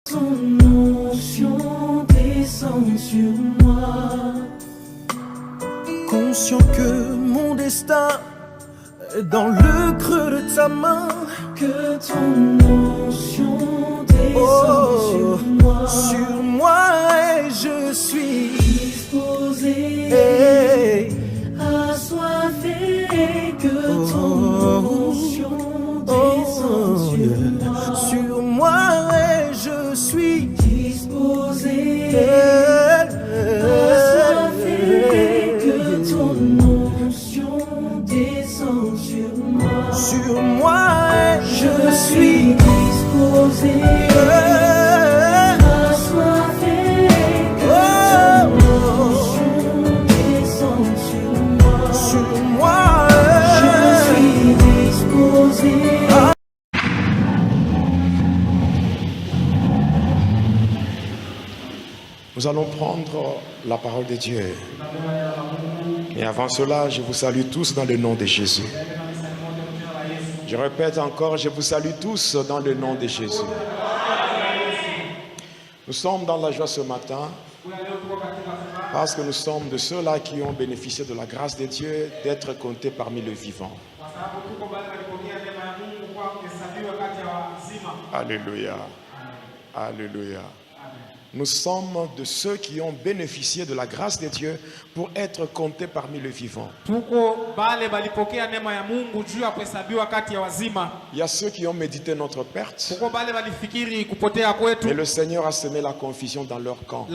Ton onction descend sur moi. Conscient que mon destin est dans le creux de ta main. Que ton onction descend sur moi. Sur moi et je suis disposé, assoiffé. Que ton onction descend sur moi. Sur moi et je suis disposé, assoiffé. Que ton onction descend sur moi. sur moi et Je suis disposé, assoiffé. Que ton onction descend sur moi. sur moi Je suis disposé. Nous allons prendre la parole de Dieu. Et avant cela, je vous salue tous dans le nom de Jésus. Je répète encore, je vous salue tous dans le nom de Jésus. Nous sommes dans la joie ce matin parce que nous sommes de ceux-là qui ont bénéficié de la grâce de Dieu d'être comptés parmi les vivants. Alléluia. Alléluia. Nous sommes de ceux qui ont bénéficié de la grâce de Dieu pour être comptés parmi les vivants. Il y a ceux qui ont médité notre perte, et le Seigneur a semé la confusion dans leur camp. Il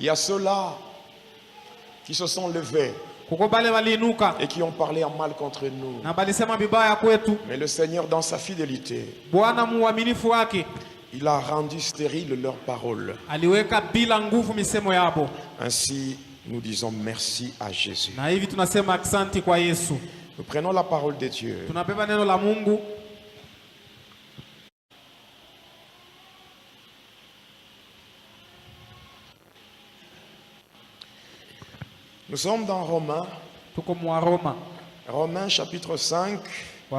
y a ceux-là qui se sont levés et qui ont parlé en mal contre nous. Mais le Seigneur, dans sa fidélité, il a rendu stérile leurs paroles. Ainsi, nous disons merci à Jésus. Nous prenons la parole de Dieu. Nous sommes dans Romains. Romains chapitre 5. Nous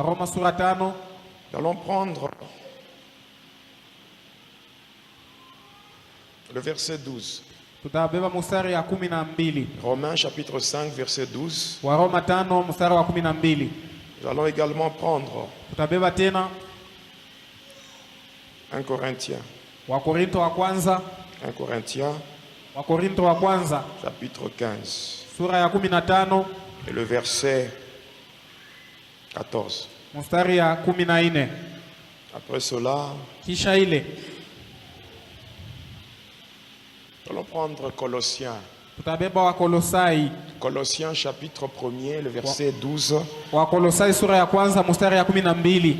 allons prendre le verset 12. Romains chapitre 5 verset 12. Nous allons également prendre 1 Corinthiens. 1 Corinthiens chapitre 15 et le verset 14. Après cela, nous allons prendre Colossiens. Colossiens chapitre 1er, le verset 12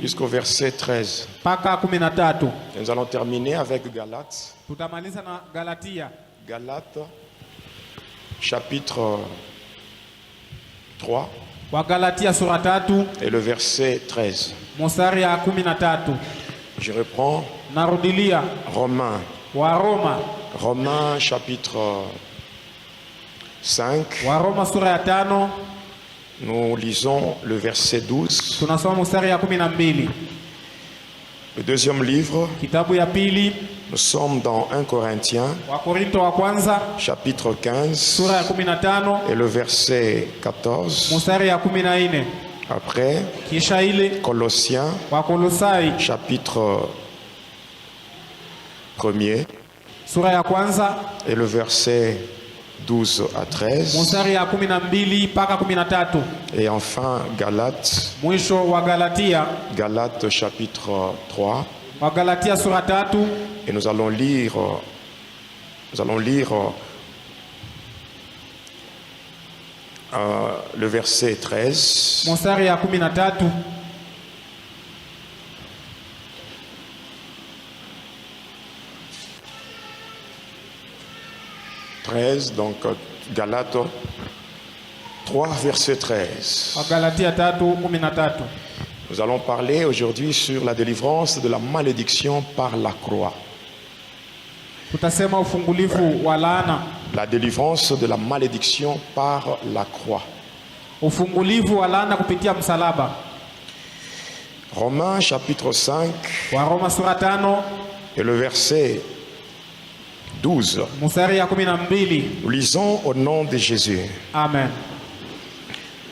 jusqu'au verset 13. Et nous allons terminer avec Galates. Galates chapitre 3 et le verset 13. Je reprends Romains chapitre 5. Nous lisons le verset 12. Le deuxième livre, nous sommes dans 1 Corinthiens chapitre 15 et le verset 14. Après, Colossiens chapitre 1er et le verset 12 à 13. Et enfin Galates chapitre 3. Et nous allons lire le verset 13. 13, donc Galates 3, verset 13. Nous allons parler aujourd'hui sur la délivrance de la malédiction par la croix. La délivrance de la malédiction par la croix. Romains chapitre 5 Waroma sura 5 et le verset 12. mstari ya 12. Nous lisons au nom de Jésus. Amen.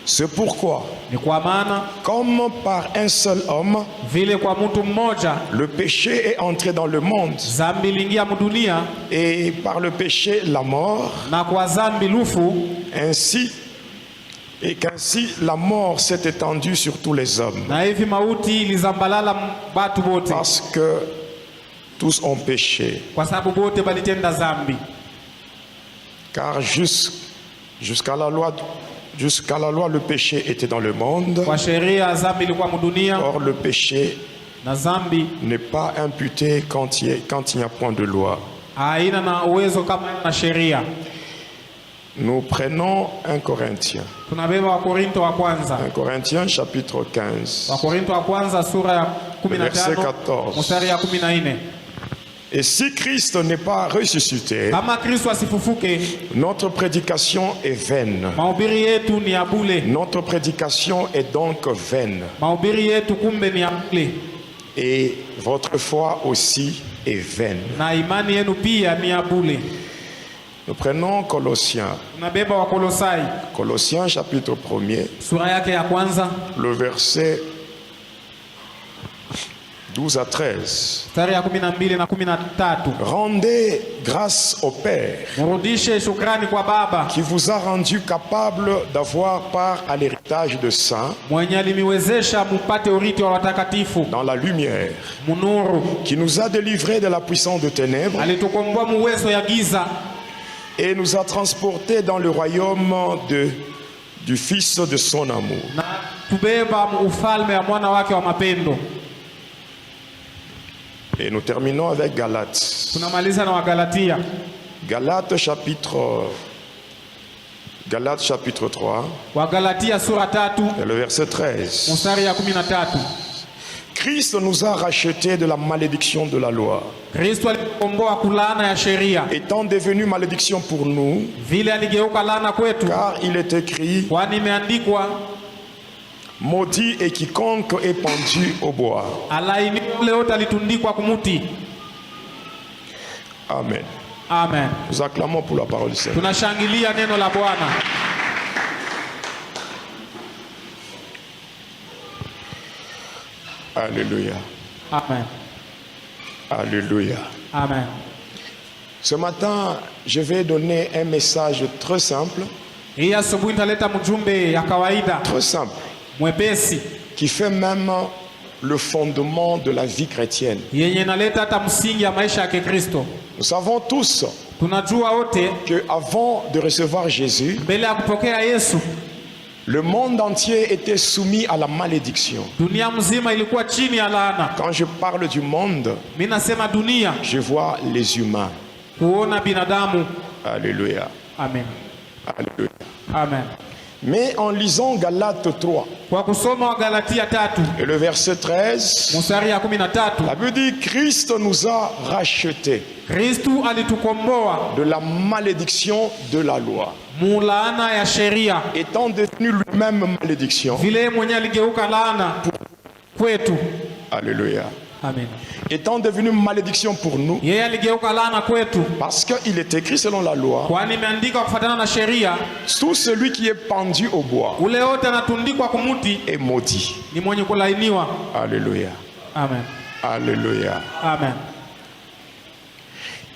C'est pourquoi, Ni kwa maana comme par un seul homme, vile kwa mtu mmoja le péché est entré dans le monde, zambi iliingia mudunia, et par le péché la mort, na kwa zambi lufu, qu'ainsi la mort s'est étendue sur tous les hommes, na hivi mauti ilizambalala batu bote, parce que tous ont péché. kwa sababu bote balitenda zambi. Car jusqu'à la loi, le péché était dans le monde. Kwa sheria zambi ilikuwa mudunia, Or, le péché na zambi n'est pas imputé quand il n'y a point de loi. haina na uwezo kama na sheria. Nous prenons 1 Corinthiens. Tunabeba Wakorinto wa kwanza. 1 Corinthiens chapitre 15. Wakorinto wa kwanza sura ya Verset 15 14. mstari ya 14. Et si Christ n'est pas ressuscité, Kama Kristo asifufuke, notre prédication est vaine. mahubiri yetu ni ya bure. Notre prédication est donc vaine. Mahubiri yetu kumbe ni ya bure. Et votre foi aussi est vaine. Na imani yenu pia ni ya bure. Nous prenons Colossiens. Tunabeba Wakolosai Colossiens chapitre 1er, sura yake ya kwanza le verset 12 à 13. mstari ya 12 na 13. Rendez grâce au Père Murudishe shukrani kwa Baba qui vous a rendu capable d'avoir part à l'héritage de saints mwenye alimiwezesha mupate urithi wa watakatifu dans la lumière, munuru, qui nous a délivrés de la puissance de ténèbres alitukomboa muwezo ya giza et nous a transportés dans le royaume du Fils de son amour. na tubeba ufalme wa mwana wake wa mapendo. Et nous terminons avec Galates. Tunamaliza na Wagalatia. Galates chapitre 3 Wagalatia sura 3 et le verset 13. mstari ya 13. Christ nous a rachetés de la malédiction de la loi, Kristo alikomboa kulana ya sheria, étant devenu malédiction pour nous, vile aligeuka laana kwetu, car il est écrit: kwani imeandikwa, maudit est quiconque est pendu au bois. alaini ule wote alitundikwa kumuti. Amen. Amen. Nous acclamons pour la parole du Seigneur. Tunashangilia neno la Bwana. Alléluia. Amen. Alléluia. Amen. Ce matin, je vais donner un message très simple, Hii asubuhi nitaleta mjumbe ya kawaida très simple, mwepesi qui fait même le fondement de la vie chrétienne. yenye naleta hata msingi ya maisha ya Kikristo. Nous savons tous Tunajua wote que avant de recevoir Jésus, mbele ya kupokea Yesu, le monde entier était soumis à la malédiction. dunia mzima ilikuwa chini ya laana. Quand je parle du monde, Mimi nasema dunia, je vois les humains. kuona binadamu. Alléluia. Amen. Alléluia. Amen. Mais en lisant Galates 3 Kwa kusoma Wagalatia 3 et le verset 13, mstari ya 13, la Bible dit: Christ nous a rachetés Kristu alitukomboa de la malédiction de la loi, mulaana ya sheria, étant devenu lui-même malédiction. vile mwenye aligeuka laana kwetu. Alléluia. Amen. Étant devenu malédiction pour nous, Yeye aligeuka laana kwetu, parce qu'il est écrit selon la loi: kwani imeandikwa kufuatana na sheria, tout celui qui est pendu au bois ule wote anatundikwa kumuti est maudit. ni mwenye kulainiwa. Alléluia. Amen. Alléluia. Amen.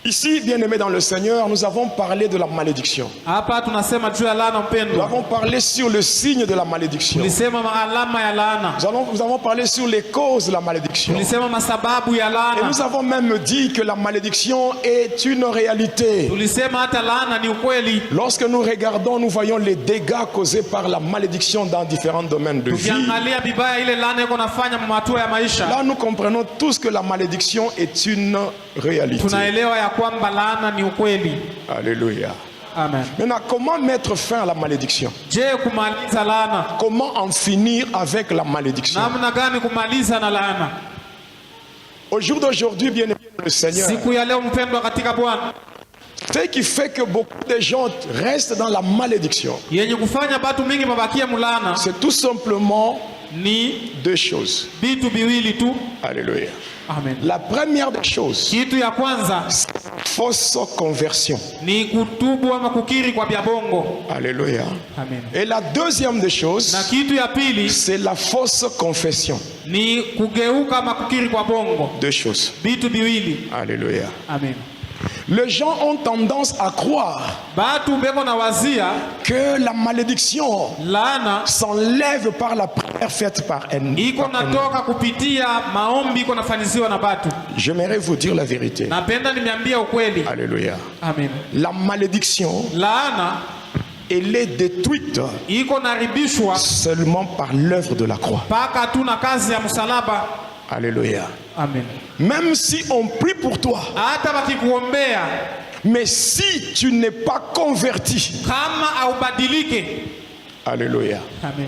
Ici, bien-aimés dans le Seigneur, nous avons parlé de la malédiction. Hapa tunasema juu ya laana Nous mpendwa. avons parlé sur le signe de la malédiction. Tulisema alama ya laana. Nous avons parlé sur les causes de la malédiction. Tulisema masababu ya Et laana. nous avons même dit que la malédiction est une réalité. Tulisema hata laana ni ukweli. Lorsque nous regardons, nous voyons les dégâts causés par la malédiction dans différents domaines de vie. Tukiangalia bibaya ile laana iko nafanya matua ya maisha, Là, nous comprenons tous que la malédiction est une réalité. tunaelewa ya kwamba laana ni ukweli. Alléluia. Amen. Maintenant, comment mettre fin à la malédiction? Je, kumaliza laana, Comment en finir avec la malédiction? namna gani kumaliza na laana? Au jour d'aujourd'hui, bien aimé le Seigneur, Siku ya leo mpendwa katika Bwana, ce qui fait que beaucoup de gens restent dans la malédiction, yenye kufanya batu mingi mabakia mulana, c'est tout simplement ni deux choses. vitu viwili tu. Alléluia. Amen. La première des choses, Kitu ya kwanza fausse conversion. ni kutubu ama kukiri kwa vya bongo. Alléluia. Amen. Et la deuxième des choses, Na kitu ya pili c'est la fausse confession. ni kugeuka ama kukiri kwa bongo. Deux choses. Vitu viwili. Alléluia. Amen. Les gens ont tendance à croire Batu beko na wazia que la malédiction laana s'enlève par la prière faite par un. iko natoka kupitia maombi iko nafaniziwa na batu. J'aimerais vous dire la vérité. Napenda nimeambia ukweli. Alléluia. Amen. La malédiction, Laana elle est détruite iko naribishwa seulement par l'œuvre de la croix. paka tu na kazi ya msalaba. Alléluia. Amen. Même si on prie pour toi, Hata bakikuombea mais si tu n'es pas converti, kama aubadilike. alléluia. Amen.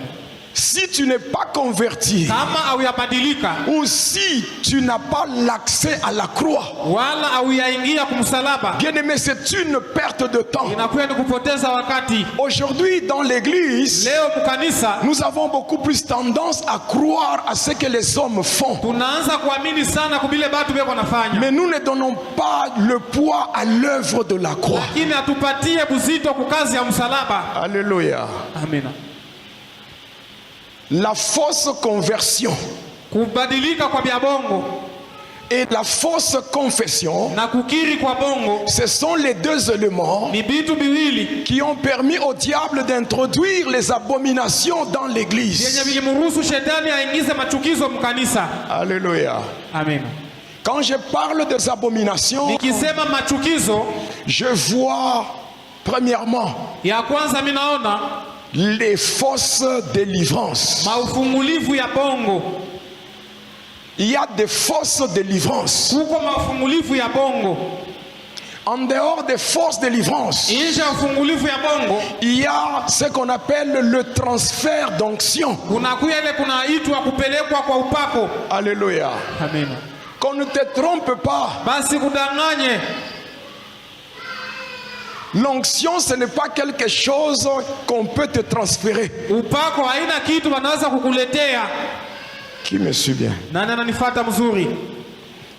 Si tu n'es pas converti, Kama auyabadilika ou si tu n'as pas l'accès à la croix, wala auyaingia kumsalaba, bien aimé, c'est une perte de temps. inakuwa ni kupoteza wakati. Aujourd'hui, dans l'église, Leo mukanisa nous avons beaucoup plus tendance à croire à ce que les hommes font. tunaanza kuamini sana kubile batu beko nafanya, Mais nous ne donnons pas le poids à l'œuvre de la croix. lakini atupatie buzito kukazi ya msalaba. Alléluia. Amina. La fausse conversion Kubadilika kwa bya bongo et la fausse confession, na kukiri kwa bongo ce sont les deux éléments ni bitu biwili qui ont permis au diable d'introduire les abominations dans vyenye l'église. vilimruhusu shetani aingize machukizo mkanisa. Alléluia. Amen. Quand je parle des abominations, Nikisema machukizo, je vois premièrement ya kwanza minaona les fausses délivrances. maufungulivu ya bongo. Il y a des fausses délivrances. Kuko maufungulivu ya bongo. En dehors des fausses délivrances, Nje ya ufungulivu ya bongo il y a ce qu'on appelle le transfert d'onction. kunakuya ile kunaitwa kupelekwa kwa upako. Alléluia. Amen. Qu'on ne te trompe pas. Basi kudanganye, L'onction, ce n'est pas quelque chose qu'on peut te transférer. upako haina kitu wanaweza kukuletea. Qui me suit bien? Nani ananifuata mzuri?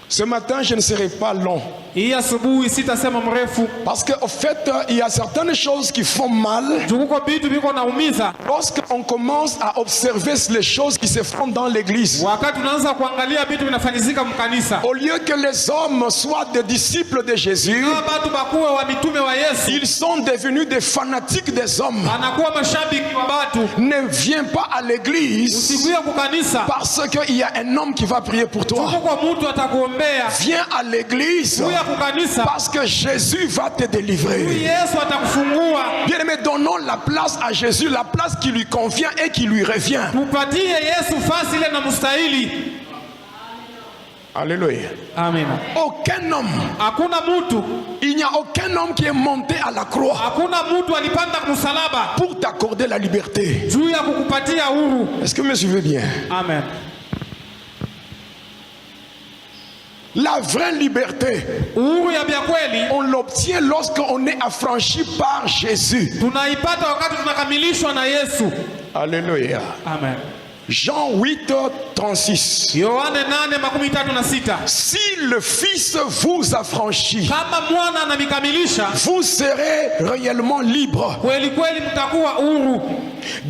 Ce matin, je ne serai pas long. Hii asubuhi sitasema mrefu. Parce qu'en fait, il y a certaines choses qui font mal. Jukuko bitu biko naumiza. Lorsqu'on commence à observer les choses qui se font dans l'église, Wakati tunaanza kuangalia bitu vinafanyizika mkanisa, au lieu que les hommes soient des disciples de Jésus, kama batu bakuwe wa mitume wa Yesu, ils sont devenus des fanatiques des hommes. anakuwa mashabiki wa batu. Ne viens pas à l'église Usikuye kukanisa parce qu'il y a un homme qui va prier pour toi. jukuko mtu atakuombea. Viens à l'église Kuya kukanisa parce que Jésus va te délivrer. Yesu atakufungua. Bien aimé, donnons la place à Jésus, la place qui lui convient et qui lui revient. Tupatie Yesu fasi ile na mustahili. Alléluia. Amen. Aucun homme, Hakuna mtu, il n'y a aucun homme qui est monté à la croix hakuna mtu alipanda kumsalaba pour t'accorder la liberté. juu ya kukupatia huru. Est-ce que vous me suivez bien? Amen. La vraie liberté, Uhuru ya vya kweli on l'obtient lorsqu'on est affranchi par Jésus. tunaipata wakati tunakamilishwa na Yesu. Alléluia. Amen. Jean 8, 36. Yohane 8:36. Si le Fils vous affranchit, Kama mwana anamikamilisha, vous serez réellement libre. kweli kweli mtakuwa huru.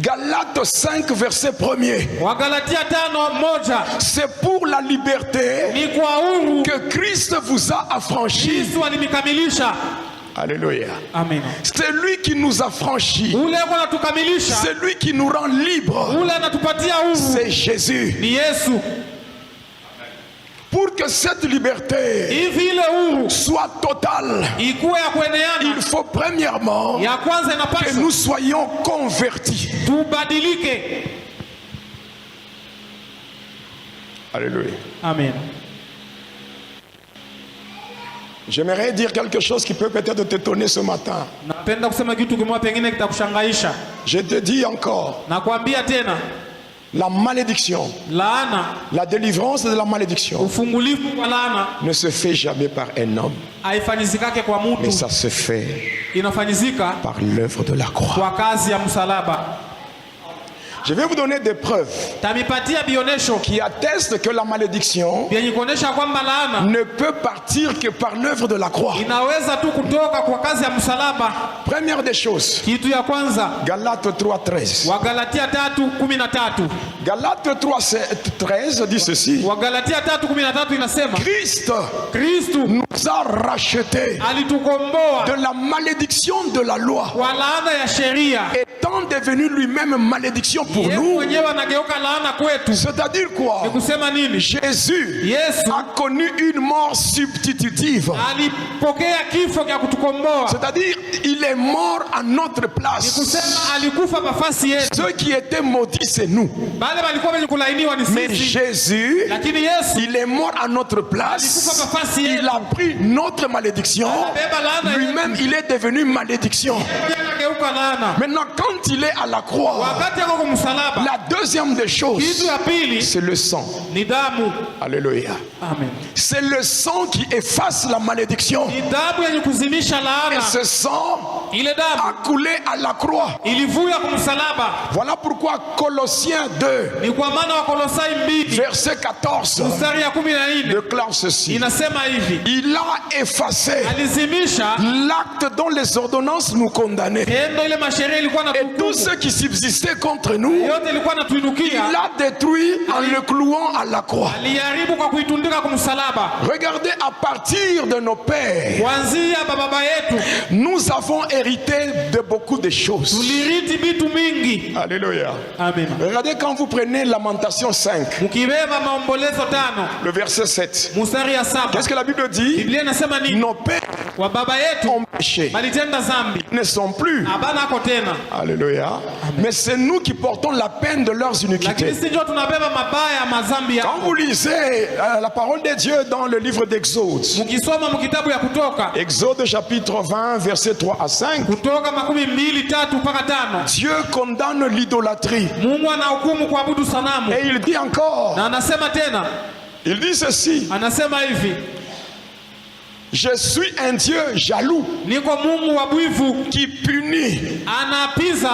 Galates 5, verset 1er. Wagalatia 5:1. C'est pour la liberté Ni kwa huru que Christ vous a affranchis. Yesu alimikamilisha. Alléluia. Amen. C'est lui qui nous a franchis. Ule kwa natukamilisha, C'est lui qui nous rend libres. ule anatupatia huru C'est Jésus. ni Yesu. Pour que cette liberté Hivi ile huru soit totale, ikuwe ya kueneana, il faut premièrement ya kwanza que inapaswa nous soyons convertis. tubadilike. Alléluia. Amen. J'aimerais dire quelque chose qui peut peut-être t'étonner ce matin. Napenda kusema kitu kimoja pengine kitakushangaisha. Je te dis encore, Nakwambia tena, la malédiction, laana, la délivrance de la malédiction ufungulivu kwa laana ne se fait jamais par un homme, haifanyizikake kwa mais mtu, ça se fait inafanyizika par l'œuvre de la croix. kwa kazi ya msalaba. Je vais vous donner des preuves tamipatia bionesho qui attestent que la malédiction vyenye kuonesha kwamba laana ne peut partir que par l'œuvre de la croix. inaweza tu kutoka kwa kazi ya msalaba. Première des choses, Kitu ya kwanza, Galates 3:13. Wagalatia 3:13. Galates 3:13 dit ceci. Wagalatia 3:13 inasema Christ Kristu nous a rachetés alitukomboa de la malédiction de la loi, kwa laana ya sheria, étant devenu lui-même malédiction pour yeye nous. mwenyewe anageuka laana kwetu. C'est-à-dire quoi? Ni kusema nini? Jésus Yesu a connu une mort substitutive. alipokea kifo cha kutukomboa. C'est-à-dire, il est mort à notre Ni place. kusema alikufa nafasi yetu. Ceux qui étaient maudits, c'est nous. Bale walikuwa wenye kulainiwa ni Mais sisi, Jésus, lakini Yesu il est mort à notre place. Il a pris notre malédiction. Lui-même, il est devenu malédiction. anageuka laana. Maintenant, quand il est à la croix, Wakati yako kwa msalaba, la deuxième des kitu choses, ya pili c'est le sang. ni damu. Alléluia. Amen. C'est le sang qui efface la malédiction. Ni damu yenye kuzimisha Et laana. ce sang Ile damu a coulé à la croix. ilivuya kwa msalaba. Voilà pourquoi Colossiens 2, Ni kwa maana Wakolosai 2 verset 14, mstari ya 14 déclare ceci. inasema hivi, Il a effacé alizimisha l'acte dont les ordonnances nous condamnaient. tendo ile masheria ilikuwa Et tout natuhukumu, ce qui subsistait contre nous, yote ilikuwa il natuinukia, l'a détruit en le clouant à la croix. aliharibu kwa kuitundika kwa msalaba. Regardez, à partir de nos pères, Kuanzia baba yetu nous avons hérité de beaucoup de choses. tuliriti vitu mingi. Alléluia. Amen. Regardez quand vous prenez Lamentation 5, Mkibeba maombolezo 5 le verset 7. mstari ya 7, Qu'est-ce que la Bible dit? Biblia inasema nini? Nos pères Wa baba yetu ont péché, balitenda zambi, ne sont plus. abana ako tena, Alléluia. Mais c'est nous qui portons la peine de leurs lakini iniquités. sisi ndio tunabeba mabaya ya mazambi Quand yao. vous lisez la parole de Dieu dans le livre d'Exode, Mkisoma mkitabu ya Kutoka, Exode chapitre 20, verset 3 à 5, Kutoka 23 mpaka 5, Dieu condamne l'idolâtrie. Mungu anahukumu kuabudu sanamu, Et il dit encore, na anasema tena, il dit ceci, anasema hivi, je suis un Dieu jaloux niko Mungu wa bwivu, qui punit anapiza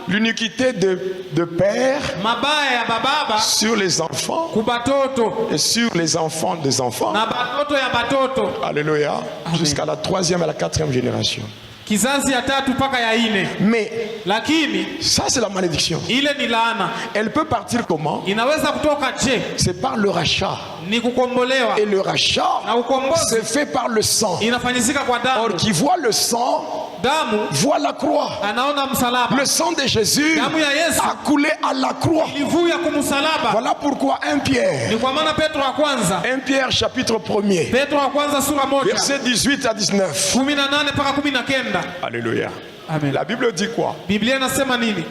l'iniquité de père mabaya ya bababa sur les enfants kubatoto et sur les enfants des enfants. na batoto ya batoto, Alléluia. Jusqu'à la 3e et la 4e génération. kizazi ya 3 mpaka ya 4. Mais Lakini ça, c'est la malédiction. ile ni laana. Elle peut partir comment? Inaweza kutoka je? C'est par le rachat. Ni kukombolewa, Et le rachat, na ukombozi c'est fait par le sang. inafanyizika kwa Or, damu. qui voit le sang, Damu voit la croix. anaona msalaba, Le sang de Jésus damu ya Yesu a coulé à la croix. ilivuya kumsalaba. Voilà pourquoi 1 Pierre, Ni kwa maana Petro wa kwanza, 1 Pierre chapitre 1er, Petro wa kwanza sura 1 verset 18 à 19. 18 mpaka 19. Alléluia. Amen. La Bible dit quoi? Biblia inasema nini?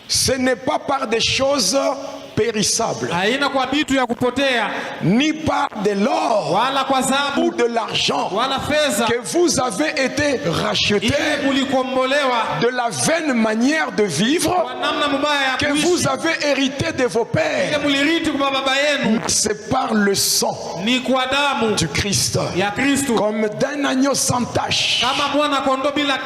Ce n'est pas par des choses périssables, Haina kwa vitu ya kupotea, ni par de l'or wala kwa ou dhahabu, de l'argent, wala fedha, que vous avez été rachetés ile mulikombolewa de la vaine manière de vivre kwa namna mbaya ya que kuishi, vous avez hérité de vos ile pères. muliriti kwa baba yenu. C'est par le sang Ni kwa damu du Christ, ya Kristo, comme d'un agneau sans tache kama mwana kondoo bila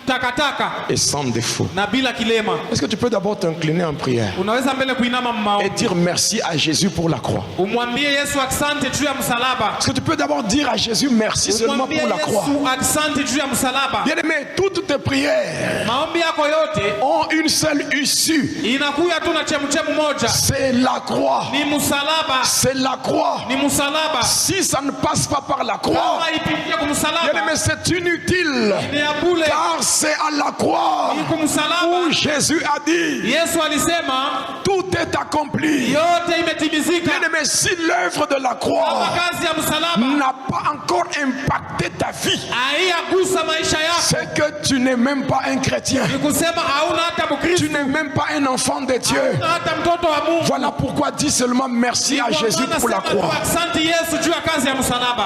takataka et sans défaut. na bila kilema. Est-ce que tu peux d'abord t'incliner en prière Unaweza mbele kuinama et maombi, dire merci à Jésus pour la croix? umwambie Yesu asante juu ya msalaba, Est-ce que tu peux d'abord dire à Jésus merci seulement umwambie pour la croix? Yesu asante juu ya msalaba. Bien-aimé, toutes tes prières Maombi yako yote ont une seule issue. inakuya tu na chemchemu moja, C'est la croix. ni msalaba, C'est la croix. ni msalaba. Si ça ne passe pas par la croix, Kama ipitie kumsalaba bien-aimé, c'est inutile. ni ya bure, Car c'est à la croix ni kumsalaba. où Jésus a dit, Yesu alisema tout est accompli. yote imetimizika. Bien-aimé, si l'œuvre de la croix Kama kazi ya msalaba n'a pas encore impacté ta vie, haiyagusa maisha yako, c'est que tu n'es même pas un chrétien. ni kusema hauna hata Tu Mkristo, n'es même pas un enfant de Dieu. hauna hata mtoto wa Mungu. Voilà pourquoi dis seulement merci à Kwa Jésus maana pour la sema tu croix. asante Yesu juu ya kazi ya msalaba.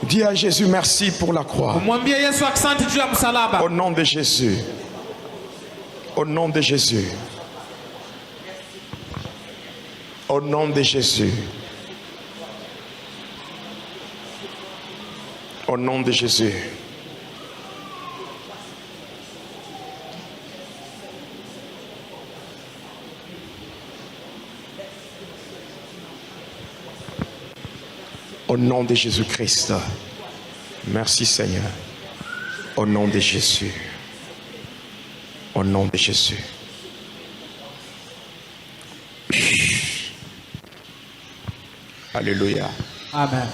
Dis à Jésus merci pour la croix. Mwambie Yesu asante juu ya msalaba. Au nom de Jésus. Au nom de Jésus. Au nom de Jésus. Au nom de Jésus. Au nom de Jésus-Christ. Merci Seigneur. Au nom de Jésus. Au nom de Jésus. Alléluia. Amen.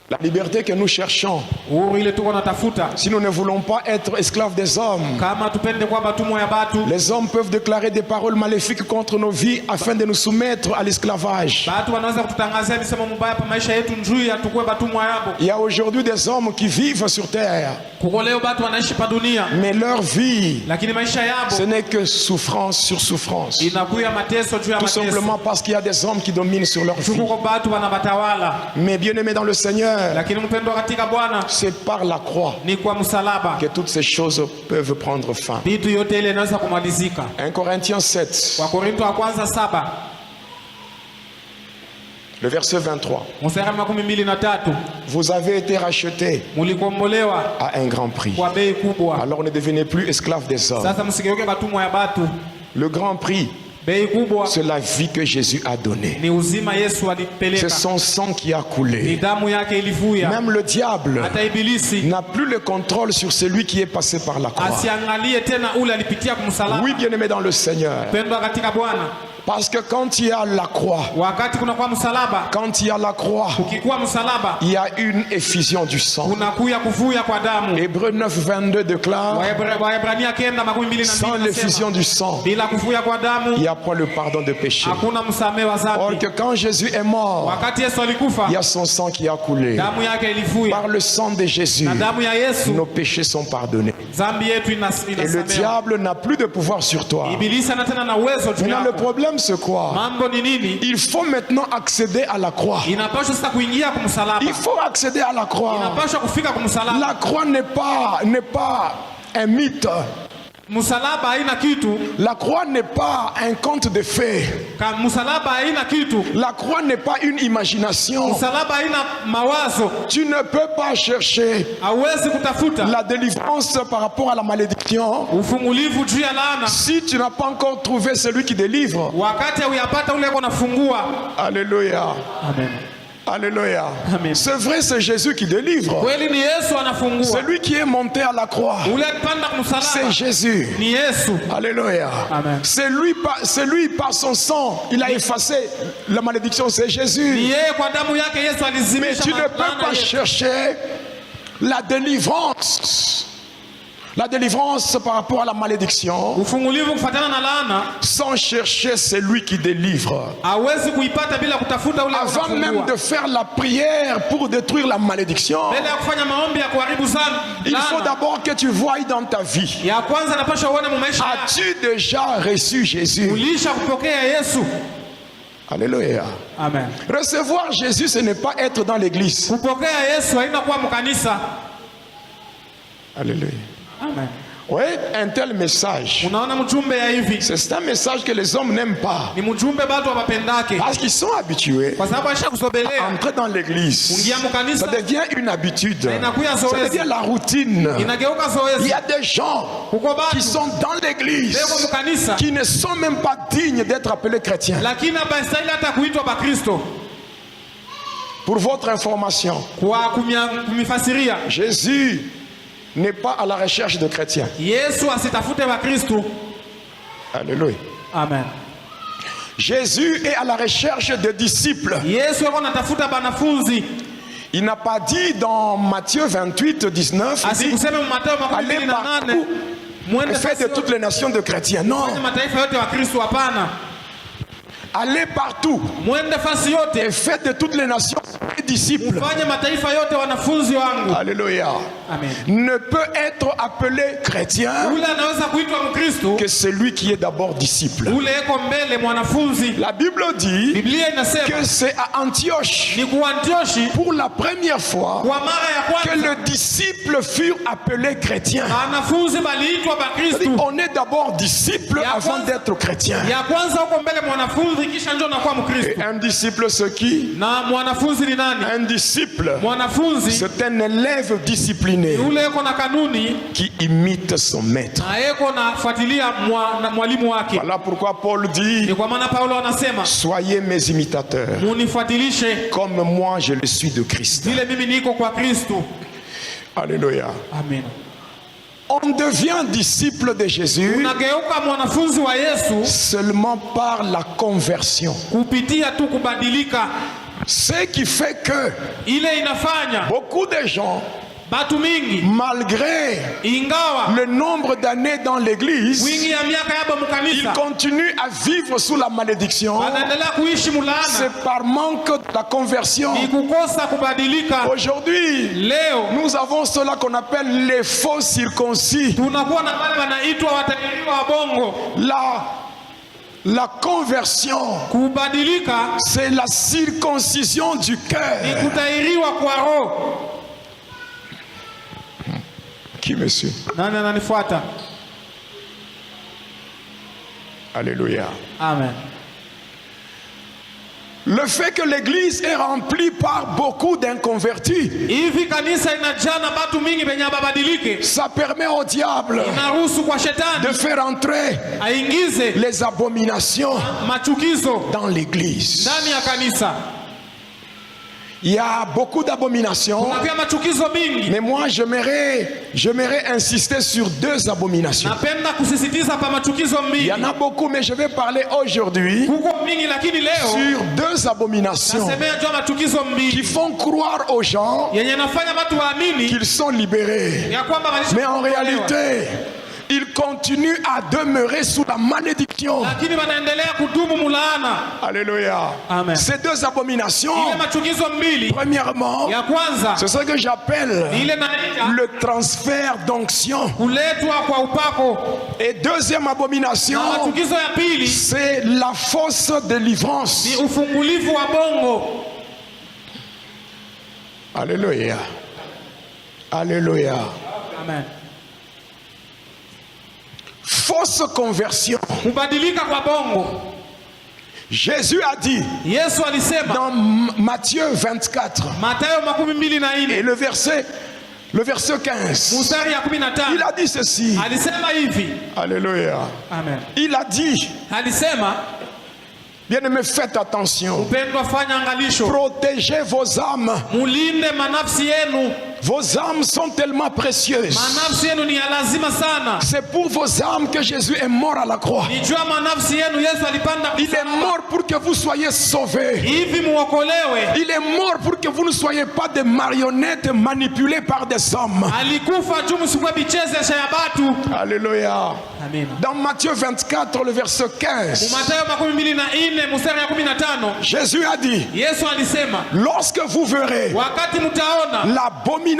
La liberté que nous cherchons, Uhuru ile tuko natafuta, si nous ne voulons pas être esclaves des hommes, kama tupende kwa batumwa ya batu, les hommes peuvent déclarer des paroles maléfiques contre nos vies afin de nous soumettre à l'esclavage. batu wanaweza kututangazia misemo mubaya pa maisha yetu njui atukue batumwa yabo. Il y a aujourd'hui des hommes qui vivent sur terre, Kuko leo batu wanaishi pa dunia, mais leur vie, lakini maisha ce yabo n'est que souffrance sur souffrance. inakuya mateso juu ya Tout mateso. simplement parce qu'il y a des hommes qui dominent sur leur vie. Kuko batu wanabatawala, Mais bien aimés dans le Seigneur, lakini mpendwa katika Bwana c'est par la croix ni kwa msalaba que toutes ces choses peuvent prendre fin. vitu yote ile inaweza kumalizika. 1 Corinthiens 7, Kwa Korinto wa kwanza 7 le verset 23. mstari 23, Vous avez été rachetés mulikombolewa à un grand prix. kwa bei kubwa. Alors ne devenez plus esclaves des hommes. Sasa msigeuke batumwa ya batu. Le grand prix, Bei kubwa c'est la vie que Jésus a donnée. ni uzima Yesu C'est alipeleka, son sang qui a ni coulé. damu yake ilivuya. Même le diable Hata ibilisi n'a plus le contrôle sur celui qui est passé par la croix. asiangalie tena ule alipitia kumsalaba. Oui, bien-aimé dans le Seigneur. Pendwa katika Bwana, Parce que quand il y a la croix, wakati kuna kwa msalaba, quand il y a la croix, ukikuwa msalaba il y a une effusion du sang. unakuya kuvuya kwa damu. Hébreux 9, 22 déclare, Waebrania 9:22 sans l'effusion du sang, bila kuvuya kwa il damu n'y a pas le pardon de péché. hakuna msamehe wa Or dhambi. que quand Jésus est mort, Wakati Yesu alikufa, il y a son sang qui a coulé. damu yake ilivuya, Par le sang de Jésus, na damu ya Yesu nos péchés sont pardonnés. dhambi yetu Et le inasamehewa. diable n'a plus de pouvoir sur toi. Ibilisi ana tena na uwezo juu Maintenant, le yako. problème, c'est quoi? Mambo ni nini? Il faut maintenant accéder à la croix. Inapaswa sasa kuingia kumsalaba, Il faut accéder à la croix. inapaswa kufika kumsalaba. La croix n'est pas un mythe. Msalaba haina kitu, La croix n'est pas un conte de fées. msalaba haina kitu, La croix n'est pas une imagination. msalaba haina mawazo. Tu ne peux pas chercher Hauwezi kutafuta la délivrance par rapport à la malédiction ufungulivu juu ya laana si tu n'as pas encore trouvé celui qui délivre. wakati hauyapata ule unafungua. Alléluia. Amen. Alléluia. Amen. C'est vrai, c'est Jésus qui délivre. Kweli ni Yesu anafungua. Celui qui est monté à la croix, Ule alipanda c'est kumsalaba Jésus. ni Yesu. Alléluia. Amen. C'est lui par son sang, il a effacé la malédiction, c'est Ni Jésus. yeye kwa damu yake Yesu Mais alizimisha tu ne peux laana pas yetu. chercher la délivrance. La délivrance par rapport à la malédiction Ufungulivu kufuatana na laana sans chercher celui qui délivre. hawezi kuipata bila kutafuta ule Avant même unafungua. de faire la prière pour détruire la malédiction, Mbele ya kufanya maombi ya kuharibu il faut laana, d'abord que tu voies dans ta vie. ya kwanza napasha uone mu maisha yako. As-tu déjà reçu Jésus? Ulisha kupokea Yesu. Alléluia. Amen. Recevoir Jésus, ce n'est pas être dans l'église. Kupokea Yesu haina kuwa mkanisa. Alléluia. Amen. Oui, un tel message, Unaona mjumbe ya hivi c'est un message que les hommes n'aiment pas. ni mjumbe batu wapendake, Parce qu'ils sont habitués kwa sababu aisha à kusogelea entrer dans l'église. kuingia Ça mkanisa devient une habitude. inakuya Ça zoezi, devient la routine. inageuka Il zoezi. y a des gens Kuko qui batu sont dans l'église, beko mkanisa qui ne sont même pas dignes d'être appelés chrétiens. lakini abastahili hata kuitwa Bakristo. Pour votre information, Kwa kumifasiria, Jésus n'est pas à la recherche de chrétiens. Yesu asitafute Bakristo. Alléluia. Amen. Jésus est à la recherche de disciples. Yesu yuko anatafuta banafunzi. Il n'a pas dit dans Matthieu 28, 19, il dit, Asikuseme Mathayo allez 28 partout mwende et faites de toutes les nations de chrétiens. Non, mataifa yote wa Kristo, hapana. allez partout Mwende fasi yote et faites de toutes les nations des disciples. mfanye mataifa yote wanafunzi wangu. Alléluia. Amen. Ne peut être appelé chrétien Ule anaweza kuitwa Mkristo que celui qui est d'abord disciple. ule eko mbele mwanafunzi. La Bible dit Biblia inasema que c'est à Antioche, ni kwa Antioshi pour la première fois, kwa mara ya que kwanza les disciples furent appelés chrétiens. wanafunzi baliitwa C'est-à-dire, Bakristo. on est d'abord disciple Ya avant kwanza- d'être chrétien. Ya kwanza huko mbele mwanafunzi mwanafunzi kisha ndio unakuwa Et Mkristo. un disciple, c'est qui? Na mwanafunzi ni nani? Un disciple, Mwanafunzi c'est un élève discipliné yule yuko na kanuni qui imite son maître. na yuko nafuatilia mwalimu wake. Voilà pourquoi Paul dit, Ni kwa maana Paulo anasema soyez mes imitateurs, munifuatilishe comme moi je le suis de Christ. vile mimi niko kwa Kristo. Alléluia. Amen. On devient disciple de Jésus Unageuka mwanafunzi wa Yesu seulement par la conversion. kupitia tu kubadilika. Ce qui fait que Ile inafanya beaucoup de gens, batu mingi malgré ingawa le nombre d'années dans l'église, wingi ya miaka yabo ils mkanisa continuent à vivre sous la malédiction. wanaendelea kuishi mulaana, C'est par manque de la conversion. ni kukosa kubadilika. Aujourd'hui, Leo nous avons cela qu'on appelle les faux circoncis. tunakuwa na wale wanaitwa watahiriwa wa bongo. La conversion, Kubadilika c'est la circoncision du ni cœur. kutahiriwa kwa roho. Qui me suit? Nani ananifuata? Alléluia. Amen. Le fait que l'église est remplie par beaucoup d'inconvertis, Hivi kanisa inajaa na batu mingi benye babadilike, ça permet au diable inaruhusu kwa de shetani faire entrer aingize les abominations machukizo dans l'église. ndani ya kanisa. Il y a beaucoup d'abominations, Kuna pia machukizo mingi. mais moi j'aimerais insister sur deux abominations. Napenda kusisitiza pa machukizo Il y mingi. en a beaucoup, mais je vais parler aujourd'hui Kuko mingi lakini leo sur deux abominations nasemea jua machukizo qui mingi font croire aux gens yenye nafanya watu waamini qu'ils sont libérés. ya kwamba walisha Mais en kuokolewa. réalité, ils continuent à demeurer sous la malédiction. Lakini wanaendelea kudumu mulaana. Alléluia. Amen. Ces deux abominations, Ile machukizo mbili, premièrement, ya kwanza c'est ce que j'appelle ni ile naita le transfert d'onction. kuletwa kwa upako, Et deuxième abomination, na machukizo ya pili c'est la fausse délivrance. ni ufungulivu wa bongo. Alléluia. Alléluia. Amen. Fausse conversion. Kubadilika kwa bongo. Jésus a dit Yesu alisema dans Matthieu 24 Mathayo 24 et le verset 15, mstari ya 15 il a dit ceci. alisema hivi. Alléluia. Amen. Il a dit, Alisema, bien-aimés, faites attention. upendwa, fanya angalisho, Protégez vos âmes. mulinde manafsi yenu. Vos âmes sont tellement précieuses. Manafsi yenu ni ya lazima sana. C'est pour vos âmes que Jésus est mort à la croix. Nijua manafsi yenu Yesu alipanda Il est msalaba. mort pour que vous soyez sauvés. Hivi muokolewe. Il est mort pour que vous ne soyez pas des marionnettes manipulées par des hommes. Alikufa juu msikuwe bichezesha ya batu. Alléluia. Amen. Dans Matthieu 24, le verset 15, Mathayo 24 mstari ya 15 Jésus a dit, Yesu alisema, lorsque vous verrez wakati mtaona l'abomination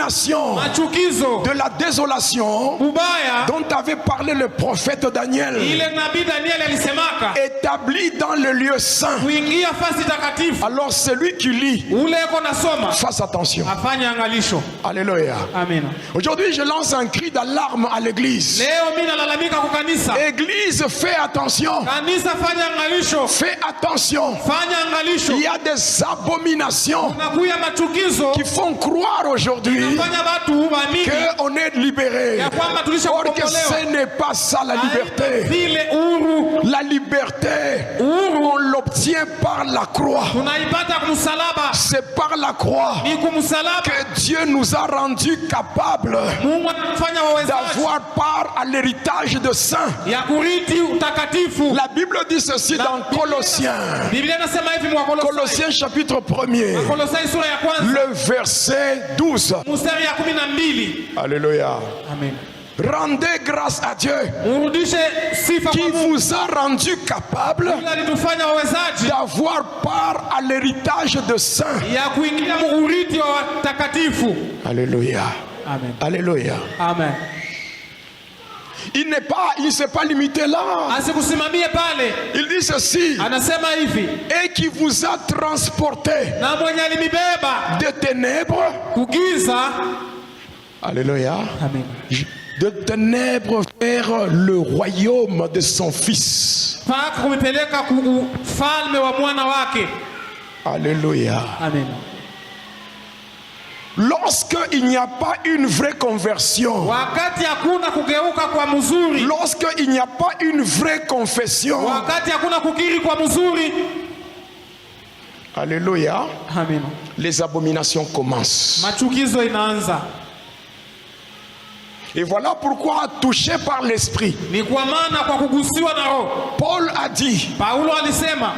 machukizo de la désolation ubaya dont avait parlé le prophète Daniel, ile nabii Danieli alisemaka établi dans le lieu saint, kuingia fasi takatifu, alors celui qui lit, ule eko nasoma fasse attention. afanye angalisho. Alléluia. Amina. Aujourd'hui, je lance un cri d'alarme à l'église. Leo mimi nalalamika kwa kanisa. Église, fais attention. Kanisa fanya angalisho. Fais attention. Fanya angalisho. Il y a des abominations Nakuya machukizo qui font croire aujourd'hui fanya batu waamini qu'on est libéré. ya kwamba tulisha Or que kukombolewa. ce n'est pas ça la liberté. Vile uhuru La liberté, on l'obtient par la croix. tunaipata kumsalaba. C'est par la croix Ni kumsalaba que Dieu nous a rendus capables Mungu anafanya wawezaji d'avoir part à l'héritage de saints. ya kuriti utakatifu. La Bible dit ceci dans Colossiens. Biblia inasema hivi mwa Colossiens chapitre 1er, Kolosai sura ya kwanza le verset 12. mstari ya 12. Alléluia. Amen. Rendez grâce à Dieu Murudishe sifa qui kwa Mungu. vous a rendu capable Mungu alitufanya wawezaji d'avoir part à l'héritage de saints. ya kuingia muuriti wa watakatifu. Alléluia. Amen. Alléluia. Amen. Il ne s'est pas limité là. Asikusimamie pale. Il dit ceci. Anasema hivi, Et qui vous a transporté na mwenye alinibeba de ténèbres. kugiza. Alléluia. Amen. de ténèbres vers le royaume de son Fils. mpaka kumipeleka ku ufalme wa mwana wake. Alléluia. Amen. Lorsqu'il n'y a pas une vraie conversion, Wakati hakuna kugeuka kwa mzuri, lorsqu'il n'y a pas une vraie confession, wakati hakuna kukiri kwa mzuri, alléluia, amen, les abominations commencent. machukizo inaanza. Et voilà pourquoi, touché par l'esprit, Ni kwa maana kwa kugusiwa na Roho, Paul a dit Paulo alisema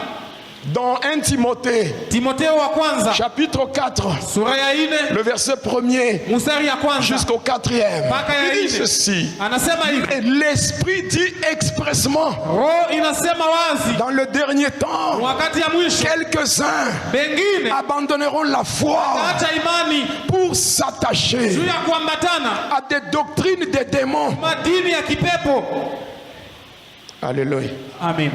dans 1 Timothée, Timotheo wa kwanza chapitre 4, sura ya 4 le verset 1er mstari ya kwanza jusqu'au 4e, mpaka ya il dit 4, ceci. anasema hivi, Et l'esprit dit expressement, Roho inasema wazi, dans le dernier temps, wakati ya mwisho quelques-uns bengine abandonneront la foi acha imani pour s'attacher juu ya kuambatana à des doctrines des démons. madini ya kipepo. Alléluia. Amen.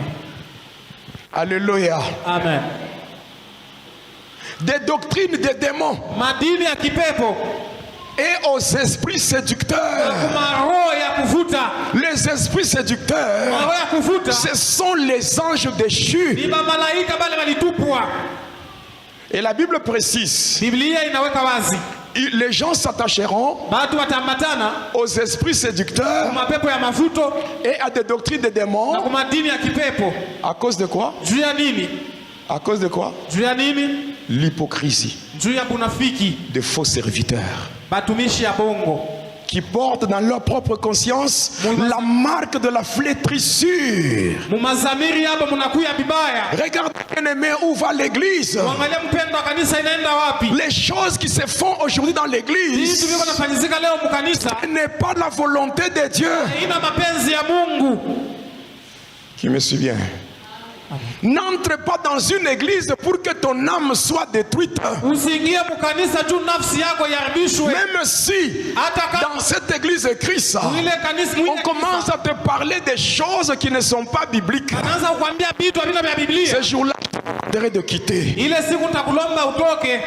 Alléluia. Amen. Des doctrines des démons Madini ya kipepo et aux esprits séducteurs. kuma roho ya kuvuta, Les esprits séducteurs, roho ya kuvuta ce sont les anges déchus. ni malaika bale walitupwa. Et la Bible précise, Biblia inaweka wazi, les gens s'attacheront watu watambatana aux esprits séducteurs kuma pepo ya mavuto et à des doctrines des na démons. kuma dini ya kipepo. À cause de quoi? Juu ya nini? À cause de quoi? Juu ya nini? L'hypocrisie Juu ya bunafiki, de faux serviteurs batumishi ya bongo qui portent dans leur propre conscience la marque de la flétrissure. mumazamiri hapa munakuya bibaya. Regardez, bien-aimé, où va l'église? Mwangalia mpendo wa kanisa inaenda wapi? Les choses qui se font aujourd'hui dans Vitu l'église viko nafanyizika leo mkanisa n'est pas la volonté de Dieu. ina mapenzi ya Mungu. Qui me suit bien? N'entre pas dans une église pour que ton âme soit détruite. Usiingie mkanisa tu nafsi yako yaribishwe. Même si Hata kama dans cette église de Christ, ile kanisa on commence à te parler des choses qui ne sont pas bibliques, anaanza kukwambia vitu havina vya Biblia, ce jour-là, tu devrais de quitter. ile siku nitakulomba utoke.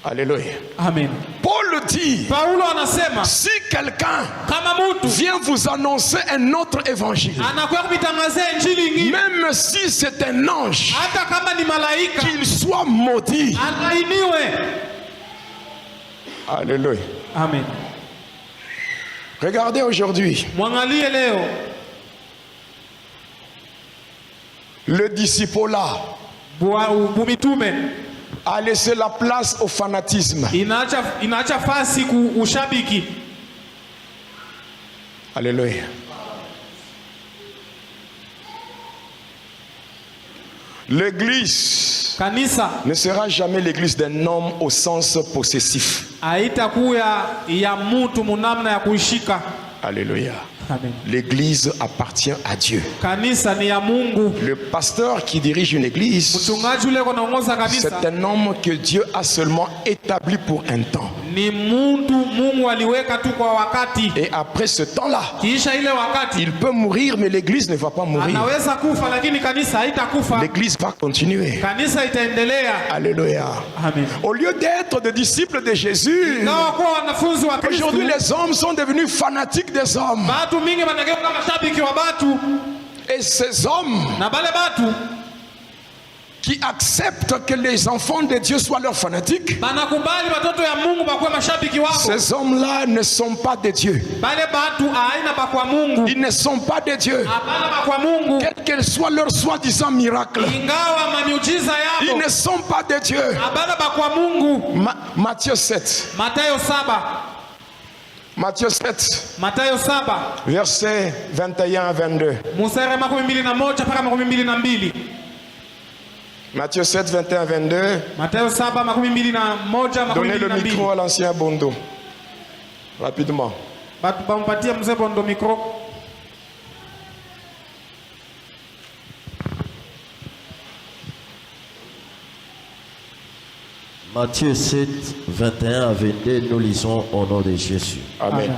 Alléluia. Amen. Paul dit, Paulo anasema si quelqu'un kama mtu vient vous annoncer un autre évangile, anakuwa kutangazia injili nyingine, même si c'est un ange, hata kama ni malaika, qu'il soit maudit. alainiwe. Alléluia. Amen. Regardez aujourd'hui, Mwangalie leo le disciple-là bumitume a laissé la place au fanatisme. inaacha fasi ku ushabiki. Alléluia. L'église Kanisa ne sera jamais l'église d'un homme au sens possessif. haitakuya ya mtu munamna ya kuishika. Alléluia. Amen. L'église appartient à Dieu. Kanisa ni ya Mungu. Le pasteur qui dirige une église, Mchungaji ule konaongoza kanisa c'est un homme que Dieu a seulement établi pour un temps. ni mtu Mungu aliweka tu kwa wakati, Et après ce temps-là, kiisha ile wakati il peut mourir, mais l'église ne va pas mourir. anaweza kufa, lakini kanisa haitakufa. L'église va continuer. Kanisa itaendelea. Alléluia. Amen. Au lieu d'être des disciples de Jésus, Ingawa kuwa wanafunzi wa Kristo, aujourd'hui les hommes sont devenus fanatiques des hommes. batu mingi banageuka mashabiki wa batu, Et ces hommes na bale batu qui acceptent que les enfants de Dieu soient leurs fanatiques, banakubali watoto ya Mungu bakuwe mashabiki wako. ces hommes-là ne sont pas de Dieu. Bale batu aina bakwa Mungu, Ils ne sont pas de Dieu. abana bakwa Mungu, Quel qu'elle soit leur soi-disant miracle, ingawa mamiujiza ils yabo ne sont pas de Dieu. abana bakwa Mungu. Matthieu 7. Mathayo 7, Matthieu 7, Mathayo 7 versets 21 à 22. mstari 21 mpaka 22. Matthieu 7, 21 à 22. Mathayo 7 21 Donnez le 22. micro à l'ancien Bondo. Rapidement. Batu bampatie mzee Bondo micro. Matthieu 7, 21 à 22, nous lisons au nom de Jésus. Amen. Amen.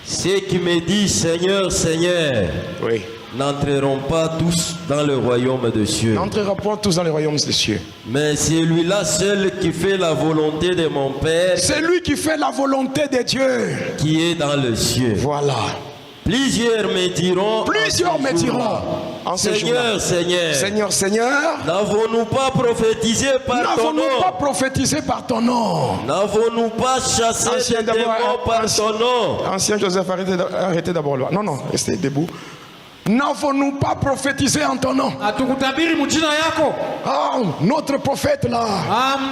Ceux qui me disent Seigneur, Seigneur, Oui. n'entreront pas tous dans le royaume des cieux. N'entrera pas tous dans les royaumes des cieux. Mais celui-là seul qui fait la volonté de mon Père C'est lui qui fait la volonté de Dieu. qui est dans le ciel. Voilà. Plusieurs me diront, Plusieurs me diront en ce jour-là, Seigneur, Seigneur, Seigneur, Seigneur, n'avons-nous pas prophétisé par ton n'avons-nous nom? pas prophétisé par ton nom? N'avons-nous pas chassé Ancien des d'abord, démons par ton nom? Ancien Joseph, arrêtez d'abord là. Non, non, restez debout. N'avons-nous pas prophétisé en ton nom? Hatukutabiri mjina yako? Oh, notre prophète là,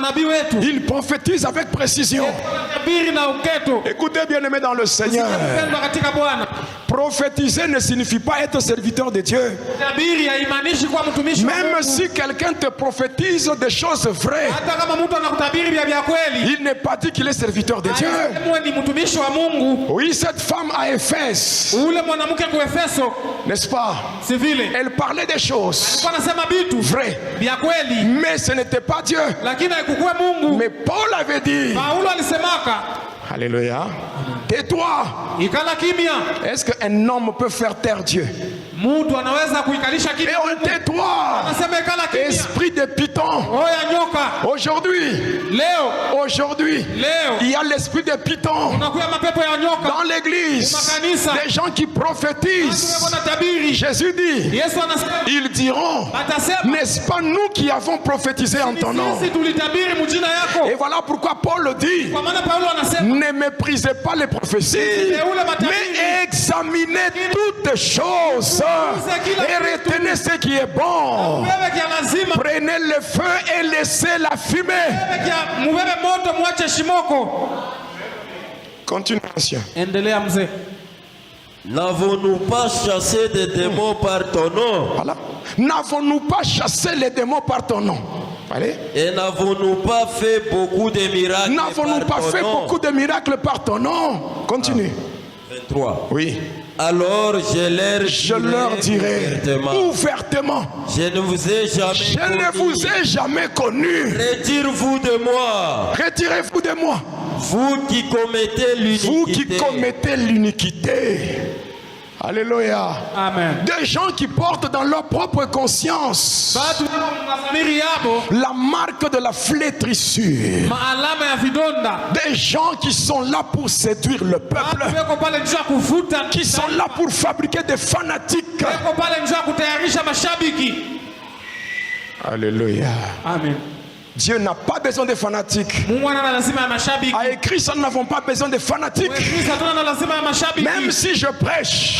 Nabii wetu. il prophétise avec précision. Tabiri na uketo. Écoutez, bien-aimés dans le Seigneur, Mpendwa katika Bwana. prophétiser ne signifie pas être serviteur de Dieu. Tabiri haimaanishi kuwa mtumishi wa Même Mungu. si quelqu'un te prophétise des choses vraies, Hata kama mtu anakutabiri vya kweli, il n'est pas dit qu'il est serviteur de Dieu. mwe ni mtumishi wa Mungu. Oui, cette femme à Éphèse, Ule mwanamke ku Efeso, n'est-ce pas? si vile Elle parlait des choses alikuwa anasema vitu vraies, vya kweli, mais ce n'était pas Dieu. lakini haikukuwa Mungu. Mais Paul avait dit, Paulo alisemaka, Alléluia, tais-toi. ikala kimya. Est-ce qu'un homme peut faire taire Dieu? Mtu anaweza kuikalisha Et kimya. on tais-toi, Anasema ikala kimya. esprit de python. Oya nyoka. Aujourd'hui, Leo il y a l'esprit de python unakuya mapepo ya nyoka dans l'église. Makanisa. Des gens qui prophétisent. wanatabiri. Jésus dit, Yesu anasema ils diront, atasema, n'est-ce pas nous qui avons prophétisé en ton nom? sisi tulitabiri mjina yako. Et voilà pourquoi Paul dit, Kwa maana Paulo anasema ne méprisez pas les prophéties, mais examinez toutes choses et retenez ce qui est bon. wewe kia lazima Prenez le feu et laissez la fumée. wewe kia mubebe moto mwache shimoko. Continue, ancien. Endelea mzee. N'avons-nous pas chassé des démons par ton nom? Voilà. N'avons-nous pas chassé les démons par ton nom? Allez. Et n'avons-nous pas fait beaucoup de miracles N'avons-nous par pas ton fait nom? beaucoup de miracles par ton nom? Continue. 23. Oui. Alors Je leur dirai ouvertement, je ne vous ai jamais je ne connu. vous ai jamais connu. Retirez-vous de moi, Retirez-vous de moi, vous qui commettez vous qui l'iniquité. commettez l'iniquité. Alléluia. Amen. Des gens qui portent dans leur propre conscience Batu na dhamiri yabo la marque de la flétrissure. maalama ya vidonda. Des gens qui sont là pour séduire le peuple, Watu weko pale njia kuvuta. qui sont là pour fabriquer des fanatiques. Weko pale njia kutayarisha mashabiki. Alléluia. Amen. Dieu n'a pas besoin de fanatiques. Mungu ana lazima ya mashabiki. À écrit, ça, nous n'avons pas besoin de fanatiques. Kristo hatuna lazima ya mashabiki. Même si je prêche,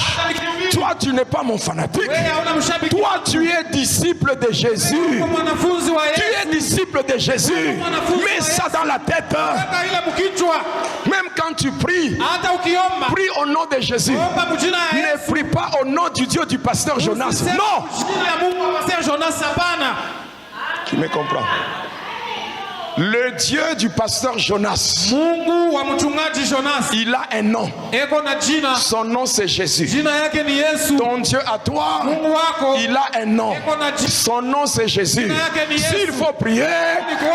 toi tu n'es pas mon fanatique. Wewe hauna mshabiki. Toi tu es disciple de Jésus. Kwa mwanafunzi wa Tu Yesu. es disciple de Jésus. Mets ça dans la tête. Weka ile mkichwa. Même quand tu pries, Hata ukiomba. prie au nom de Jésus. Omba mjina ya Ne Yesu. prie pas au nom du Dieu du pasteur Jonas. Usiseme Non. Jina ya Mungu wa Pastor Jonas hapana. Tu me comprends? Le Dieu du pasteur Jonas, Mungu wa mchungaji Jonas. il a un nom. Eko na jina. Son nom c'est Jésus. Jina yake ni Yesu. Ton Dieu à toi, Mungu wako. il a un nom. Eko na jina. Son nom c'est Jésus. S'il faut prier,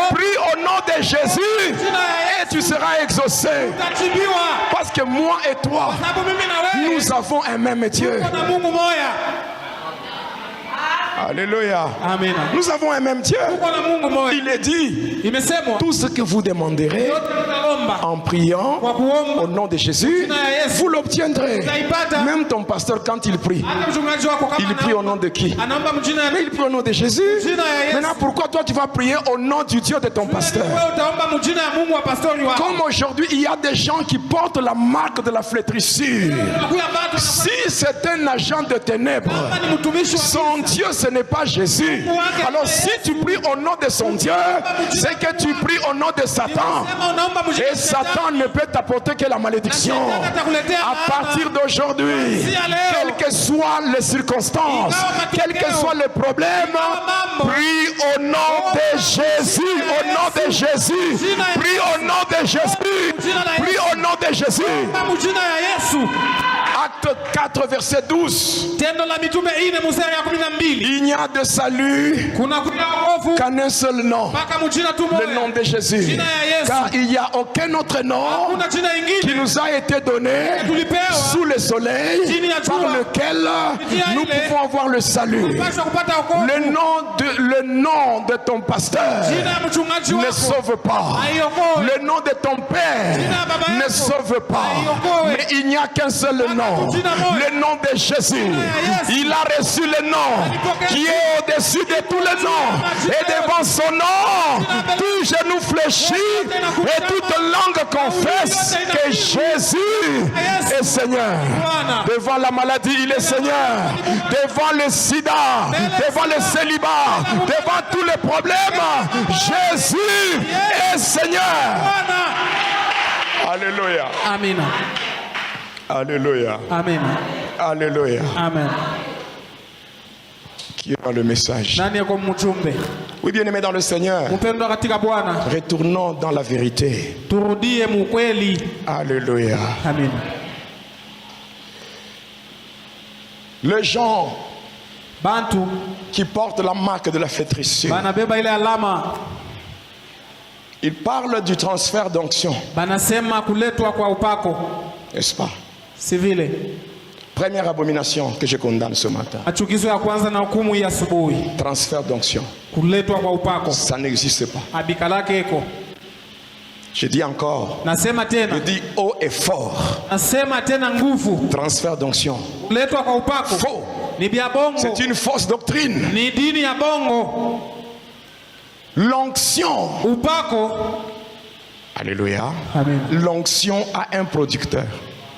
prie au nom de Jésus et tu seras exaucé. Utajibiwa. Parce que moi et toi, Sababu mimi na wewe. nous avons un même Dieu. Kuna Mungu moya. Alléluia. Amina. Nous avons un même Dieu. Kuna Mungu moya. Il est dit, Imesemwa. tout ce que vous demanderez Yote mtaomba. en priant Kwa kuomba. au nom de Jésus, vous l'obtiendrez. Même ton pasteur, quand il prie, Hata mchungaji wako kama il prie au nom de qui? anaomba mjina ya Mais il prie au nom de Jésus. Maintenant, pourquoi toi tu vas prier au nom du Dieu de ton pasteur? wewe utaomba mjina ya Mungu wa pastori wako. Comme aujourd'hui, il y a des gens qui portent la marque de la flétrissure. Unakuya bado Si c'est un agent de ténèbres, kama ni mtumishi wa son Dieu ce n'est pas Jésus. Alors si tu pries au nom de son Dieu, c'est que tu pries au nom de Satan. Sema unaomba mjina Et Satan ne peut t'apporter que la malédiction. À partir d'aujourd'hui, quelles que soient les circonstances, quels que soient les problèmes, prie au nom de Jésus, au nom de Jésus, prie au nom de Jésus, Mujina la Prie au nom de Jésus. Mujina ya Yesu. Acte 4, verset 12. Tendo la mitume 4 mstari ya 12. Il n'y a de salut Kuna wokovu qu'en un seul nom, mpaka mujina tu moja. le nom de Jésus. Jina ya Yesu. Car il n'y a aucun autre nom Kuna jina qui ingine nous a été donné tulipewa sous le soleil chini ya par jua lequel nous ile pouvons avoir le salut. pasha kupata wokovu. Le nom de ton pasteur Jina ya mchungaji ne wako sauve pas. haiokoe. Le nom de ton père Jina ya baba ne yako sauve pas. haiokoe. Mais il n'y a qu'un seul nom. jina moja. Le nom de Jésus. Yesu. Il a reçu le nom qui est au-dessus de tous les noms. Et devant son nom, tout genou fléchit et toute langue confesse que Jésus est Seigneur. Devant la maladie, il est Seigneur. Devant le sida, devant le célibat, devant tous les problèmes, Jésus est Seigneur. Alléluia. Amina. Alléluia. Amen. Alléluia. Amen. Qui est dans le message? Nani yako mjumbe? Oui, bien-aimés dans le Seigneur, Mpendwa katika Bwana, retournons dans la vérité. turudie mukweli. Alléluia. Amen. Les gens Bantu qui portent la marque de la flétrissure, banabeba ile alama, ils parlent du transfert d'onction, banasema kuletwa kwa upako, n'est-ce pas? si vile? Première abomination que je condamne ce matin. Machukizo ya kwanza na hukumu ya asubuhi, Transfert d'onction. kuletwa kwa upako. Ça n'existe pas. Abika lake eko. Je dis encore, Nasema je tena, dis haut et fort. nasema tena nguvu. Transfert d'onction. Kuletwa kwa upako Faux. ni bia bongo, C'est une fausse doctrine. ni dini ya bongo. L'onction, Upako, alléluia. amen. L'onction a un producteur.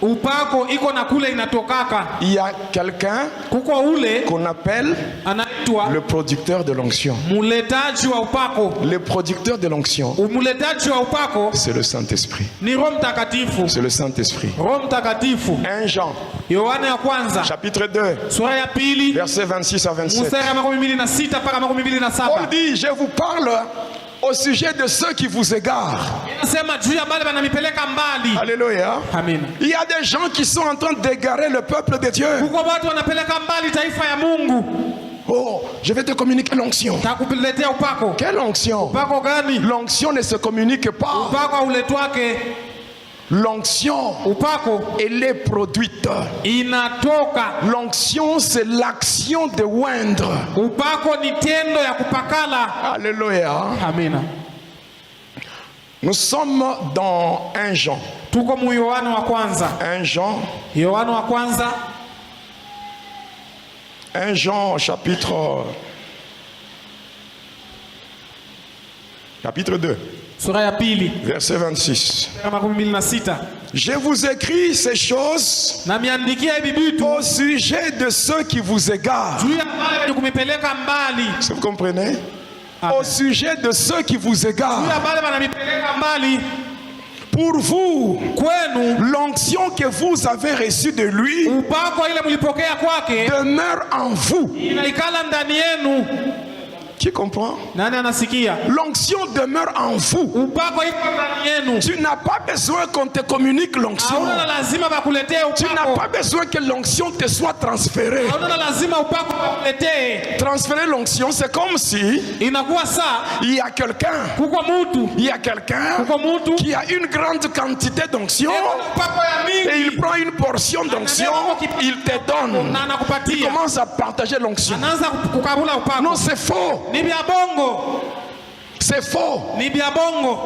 Upako iko na kule inatokaka. Il y a quelqu'un Kuko ule qu'on appelle anaitwa le producteur de l'onction. muletaji wa upako. Le producteur de l'onction, Muletaji wa upako c'est le Saint-Esprit. ni Roho Mtakatifu. C'est le Saint-Esprit. Roho Mtakatifu. 1 Jean, Yohana ya kwanza chapitre 2, sura ya pili versets 26 à 27. mstari ya 26 mpaka Paul 27. dit, je vous parle au sujet de ceux qui vous égarent. Inasema juu ya bale banamipeleka mbali. Alléluia. Amen. Il y a des gens qui sont en train d'égarer le peuple de Dieu. Kuko watu wanapeleka mbali taifa ya Mungu. Oh, je vais te communiquer l'onction. Takuletea upako. Quelle onction? Upako gani? L'onction ne se communique pas. Upako hauletwake. L'onction, Upako elle est produite. inatoka. L'onction, c'est l'action de oindre. Upako ni tendo ya kupakala. Alléluia. Amina. Nous sommes dans 1 Jean. Tuko mu Yohana wa kwanza. 1 Jean. Yohana wa kwanza 1 Jean chapitre 2, sura ya pili verset 26. kama 26. Je vous écris ces choses Na miandikia hivi vitu au sujet de ceux qui vous égarent. juu ya wale wenye kumipeleka mbali. Est-ce que vous comprenez? Amen. Au sujet de ceux qui vous Juu ya égarent. wale wanamipeleka mbali. Pour vous, Kwenu l'onction que vous avez reçue de lui upako ile mlipokea kwake demeure en vous. inaikala ndani yenu. Qui comprend? Nani anasikia? L'onction demeure en vous. Upako iko ndani yenu. Tu n'as pas besoin qu'on te communique l'onction. Hauna lazima bakuletee Tu n'as upako. pas besoin que l'onction te soit transférée. Hauna lazima upako bakuletee. Transférer l'onction, c'est comme si Inakuwa saa il y a quelqu'un, kuko mtu, il y a quelqu'un kuko mtu qui a une grande quantité d'onction eko na upako ya et il mingi prend une portion d'onction, il te donne. na Il anakupatia. commence à partager l'onction. Anaanza kukabula upako. Non, c'est faux. Ni bia bongo. C'est faux. Ni bia bongo.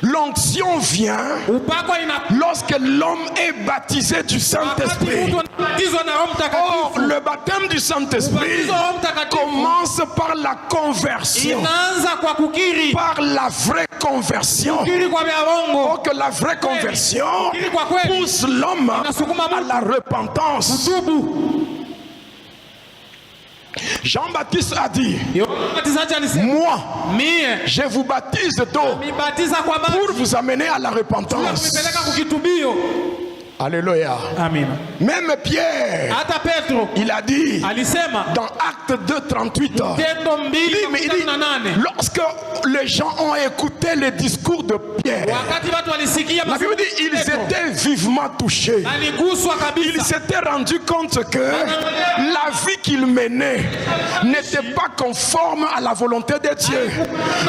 L'onction vient Upako ina lorsque l'homme est baptisé du wakati Saint-Esprit. mtu anabatizwa na Roho Or, Mtakatifu. le baptême du Saint-Esprit Ubatizo wa Roho Mtakatifu commence par la conversion, inaanza kwa kukiri. par la vraie conversion. Kukiri kwa bia bongo. Pour que la vraie conversion Kukiri kwa kweli pousse l'homme inasukuma à mtu la repentance. tubu. Jean-Baptiste a dit, Yohana Mbatizaji alisema, moi, mie je vous baptise d'eau mibatiza kwa pour maji vous amener à la na repentance. kumipeleka kukitubio. Alléluia. Amina. Même Pierre, Hata Petro il a dit alisema dans Acte 2:38, Tendo mbili mais il dit, 38 lorsque les gens ont écouté les discours de Pierre, wakati watu walisikia la Bible dit ils étaient vivement touchés. aliguswa Ils kabisa, s'étaient rendus compte que la vie qu'ils menaient n'était pas conforme à la volonté de Dieu.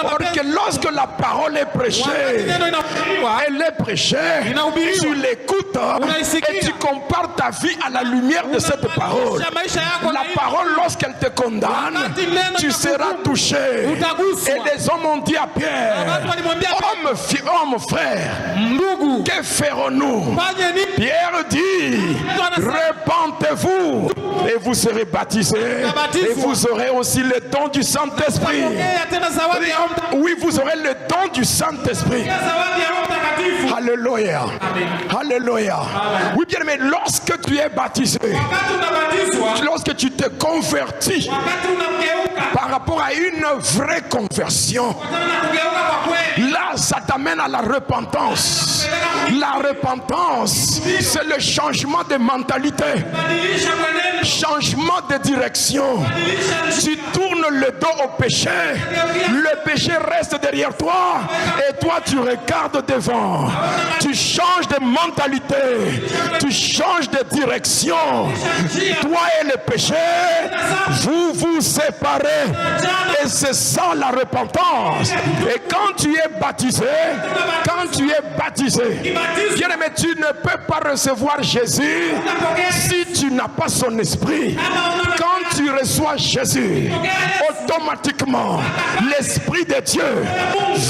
Or que lorsque la parole est prêchée, neno inahubiriwa elle est prêchée, tu l'écoutes et tu compares ta vie à la lumière de cette parole. maisha yako La parole, lorsqu'elle te condamne, tu seras touché. Et les hommes ont dit à Pierre, homme frère, ndugu que ferons-nous? fanye nini? Pierre dit, repentez-vous et vous serez baptisés et vous aurez aussi le don du Saint-Esprit. Pokea tena zawadi ya Roho Mtakatifu. Oui, vous aurez le don du Saint-Esprit. Zawadi ya Roho Mtakatifu. Alléluia. Alléluia. Oui, bien aimé, lorsque tu es baptisé, Wakati unabatizwa, lorsque tu te convertis wakati unageuka, par rapport à une vraie conversion, kutana na kugeuka kwa kweli, là, ça t'amène à la repentance. La repentance, c'est le changement de mentalité, badilisha mwenendo, changement de direction. Tu tournes le dos au péché, le péché reste derrière toi et toi tu regardes devant. Tu changes de mentalité, tu changes de direction. Toi et le péché, vous vous séparez et c'est ça la repentance. Et quand tu es baptisé, bien aimé, tu ne peux pas recevoir Jésus si tu n'as pas son esprit. Quand tu reçois Jésus, automatiquement, l'Esprit de Dieu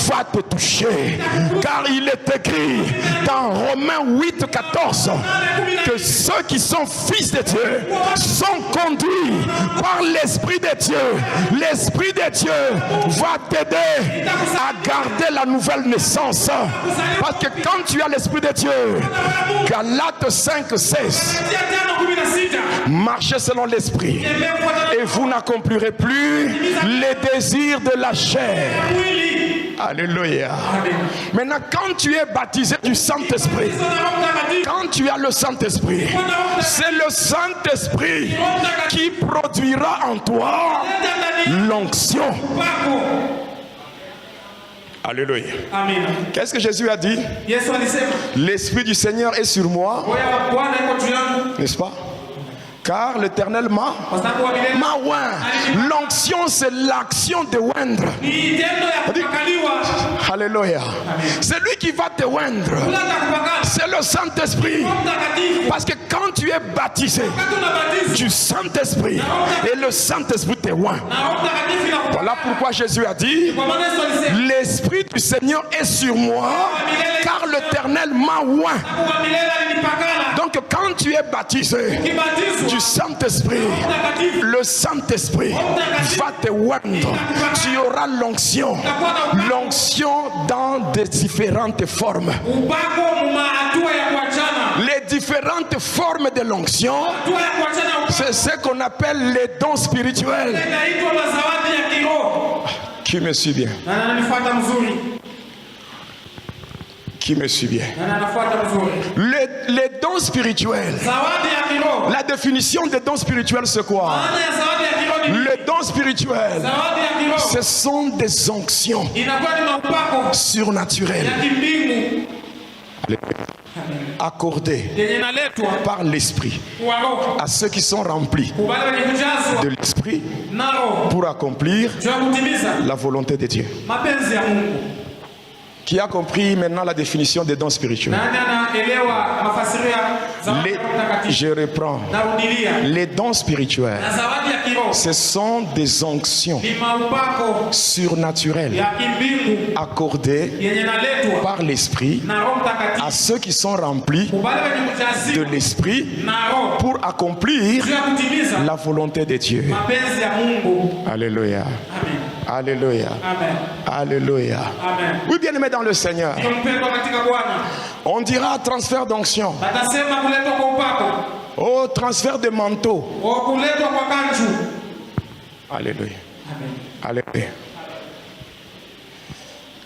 va te toucher. Car il est écrit dans Romains 8:14 que ceux qui sont fils de Dieu sont conduits par l'Esprit de Dieu. L'Esprit de Dieu va t'aider à garder la nouvelle naissance. Parce que quand tu as l'Esprit de Dieu, Galates 5:16, marchez selon l'Esprit et vous n'accomplirez plus les désirs de la chair. Alléluia. Maintenant, quand tu es baptisé du Saint-Esprit, quand tu as le Saint-Esprit, c'est le Saint-Esprit qui produira en toi l'onction. Alléluia. Amina. Qu'est-ce que Jésus a dit? Yesu alisema, L'Esprit du Seigneur est sur moi, roho ya Bwana iko juu yangu, n'est-ce pas? Car l'Éternel m'a kwa sababu wa milele oint. L'onction, c'est l'action de oindre. ni tendo ya kupakaliwa. Alléluia. C'est lui qui va te oindre. Kula atakupakala. C'est le Saint-Esprit. Roho Mtakatifu. Parce que quand tu es baptisé Wakati unabatizwa, du Saint-Esprit, et le Saint-Esprit te oint. na Roho Mtakatifu inakupakala. Voilà pourquoi Jésus a dit, Kwa maana Yesu alisema, l'Esprit du Seigneur est sur moi, car l'Éternel m'a oint. kwa milele alinipakala. Donc quand tu es baptisé Ukibatizwa, du Saint-Esprit, Mtakatifu le Saint-Esprit va te oindre. Tu auras l'onction. L'onction dans des différentes formes. upako mwa hatua ya kuachana. Les différentes formes de l'onction, Hatua ya kuachana upako c'est ce qu'on appelle les dons spirituels. inaitwa mazawadi ya kiroho. Qui me suit bien? Na ananifuata mzuri. Qui me suit bien? Na anafuata mzuri. Les dons spirituels. Zawadi ya kiroho. La définition des dons spirituels, c'est quoi? Maana ya zawadi ya kiroho ni Les dons spirituels, zawadi ya kiroho. ce sont des onctions Inakuwa ni maupako surnaturelles ya kimbingu accordées yenye inaletwa par l'Esprit kwa roho. à ceux qui sont remplis Kwa wale wenye kujazwa de l'Esprit na roho. pour accomplir Jua kutimiza la volonté de Dieu. mapenzi ya Mungu. Qui a compris maintenant la définition des dons spirituels? Nani anaelewa mafasirio ya zawadi Les- ya Mtakatifu? je reprends. Narudilia. Les dons spirituels, Na zawadi ya kiroho ce sont des onctions ni maupako surnaturelles ya kimbingu accordées yenye inaletwa par l'Esprit na Roho à Mtakatifu. ceux qui sont remplis Kwa wale wenye de kujazwa l'Esprit na roho. pour accomplir Jua kutimiza la volonté de Dieu. mapenzi ya Mungu. Alléluia. Amen. Alléluia. Amen. Alléluia. Amen. Oui, bien aimé dans le Seigneur. Mpendwa katika Bwana. On dira transfert d'onction. Atasema kuletwa kwa upako. Oh, transfert de manteau. O kuletwa kwa kanju. Alléluia. Amen. Alléluia.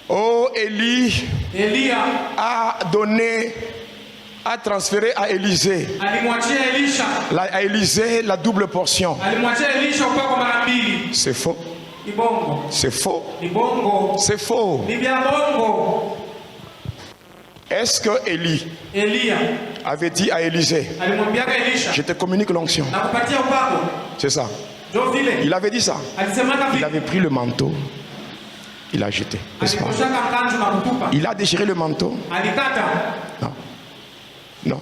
Oh, Élie Elia a donné a transféré à Élisée, alimwachia Elisha, à Élisée la double portion. alimwachia Elisha upako mara mbili. C'est faux. Ni bongo. C'est faux. Ni bongo. C'est faux. Ni vya bongo. Est-ce que Élie Elia avait dit à Élisée, alimwambiaka Elisha, je te communique l'onction? nakupatia upako. C'est ça. Ndio vile. Il avait dit ça. Alisemaka Il vile. avait pris le manteau, il a jeté. N'est-ce pas? Alikushaka mkanzu na kutupa. Il a déchiré le manteau. Alikata. Non. Non.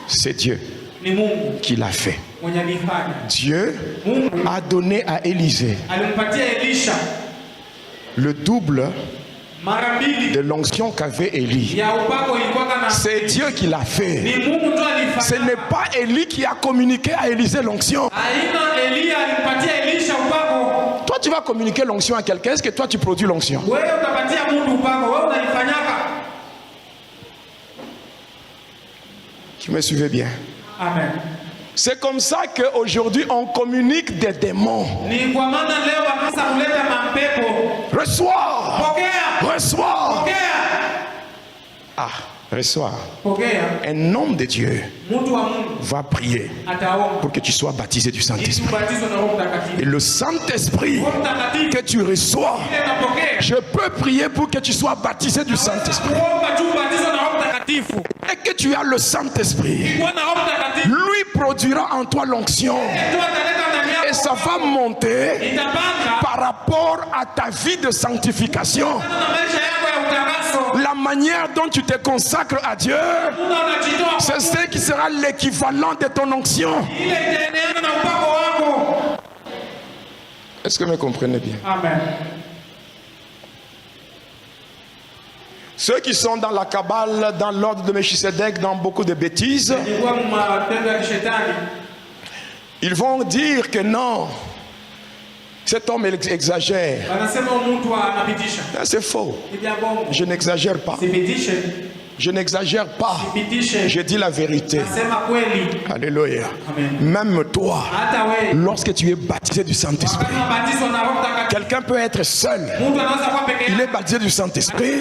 C'est Dieu Ni Mungu qui l'a fait. mwenye alifanya. Dieu Mungu a donné à Élisée alimpatia Elisha le double mara mbili de l'onction qu'avait Élie. ya upako ilikuwa kana. C'est Dieu qui l'a fait. Ni Mungu ndio alifanya. Ce n'est pas Élie qui a communiqué à Élisée l'onction. Aina Elia alimpatia Elisha upako. Toi, tu vas communiquer l'onction à quelqu'un. Est-ce que toi, tu produis l'onction? Wewe utapatia mtu upako, wewe unaifanyaka. Tu me suivez bien? Amen. C'est comme ça qu'aujourd'hui, on communique des démons. Ni kwa maana leo wanaanza kuleta mapepo. Reçois! Pokea. Reçois! Pokea. Ah, reçois. Pokea. Un homme de Dieu Mtu wa Mungu va prier ataomba. pour que tu sois baptisé du Ili Saint-Esprit. ubatizwe na Roho Mtakatifu. Et le Saint-Esprit Roho Mtakatifu que tu reçois, ile unapokea. je peux prier pour que tu sois baptisé du Saint-Esprit. Kuomba tu ubatizwe na Roho Mtakatifu. Et que tu as le Saint-Esprit. Kuwa na Roho Mtakatifu. Lui produira en toi l'onction. Tu ataleta ndani yako. Et ça va monter Itapanda par rapport à ta vie de sanctification. na maisha yako ya utakaso. La manière dont tu te consacres à Dieu, Mungu anajitoa. c'est ce qui sera l'équivalent de ton onction. Ile itaendeana na upako wako. Est-ce que vous me comprenez bien? Amen. Ceux qui sont dans la Kabbale, dans l'ordre de Melchisedec, dans beaucoup de bêtises, Ilikuwa matendo ya kishetani. ils vont dire que non, cet homme exagère. Wanasema mtu anapitisha. C'est faux. Ni vya bongo. Je n'exagère pas. Sipitishe. Je n'exagère pas. Sipitishe. Je dis la vérité. Nasema kweli. Alléluia. Amen. Même toi, Hata wewe. lorsque tu es baptisé du Saint-Esprit, Wakati unabatizwa na Roho Mtakatifu. quelqu'un peut être seul. Mtu anaweza kuwa peke Il yake. est baptisé du Saint-Esprit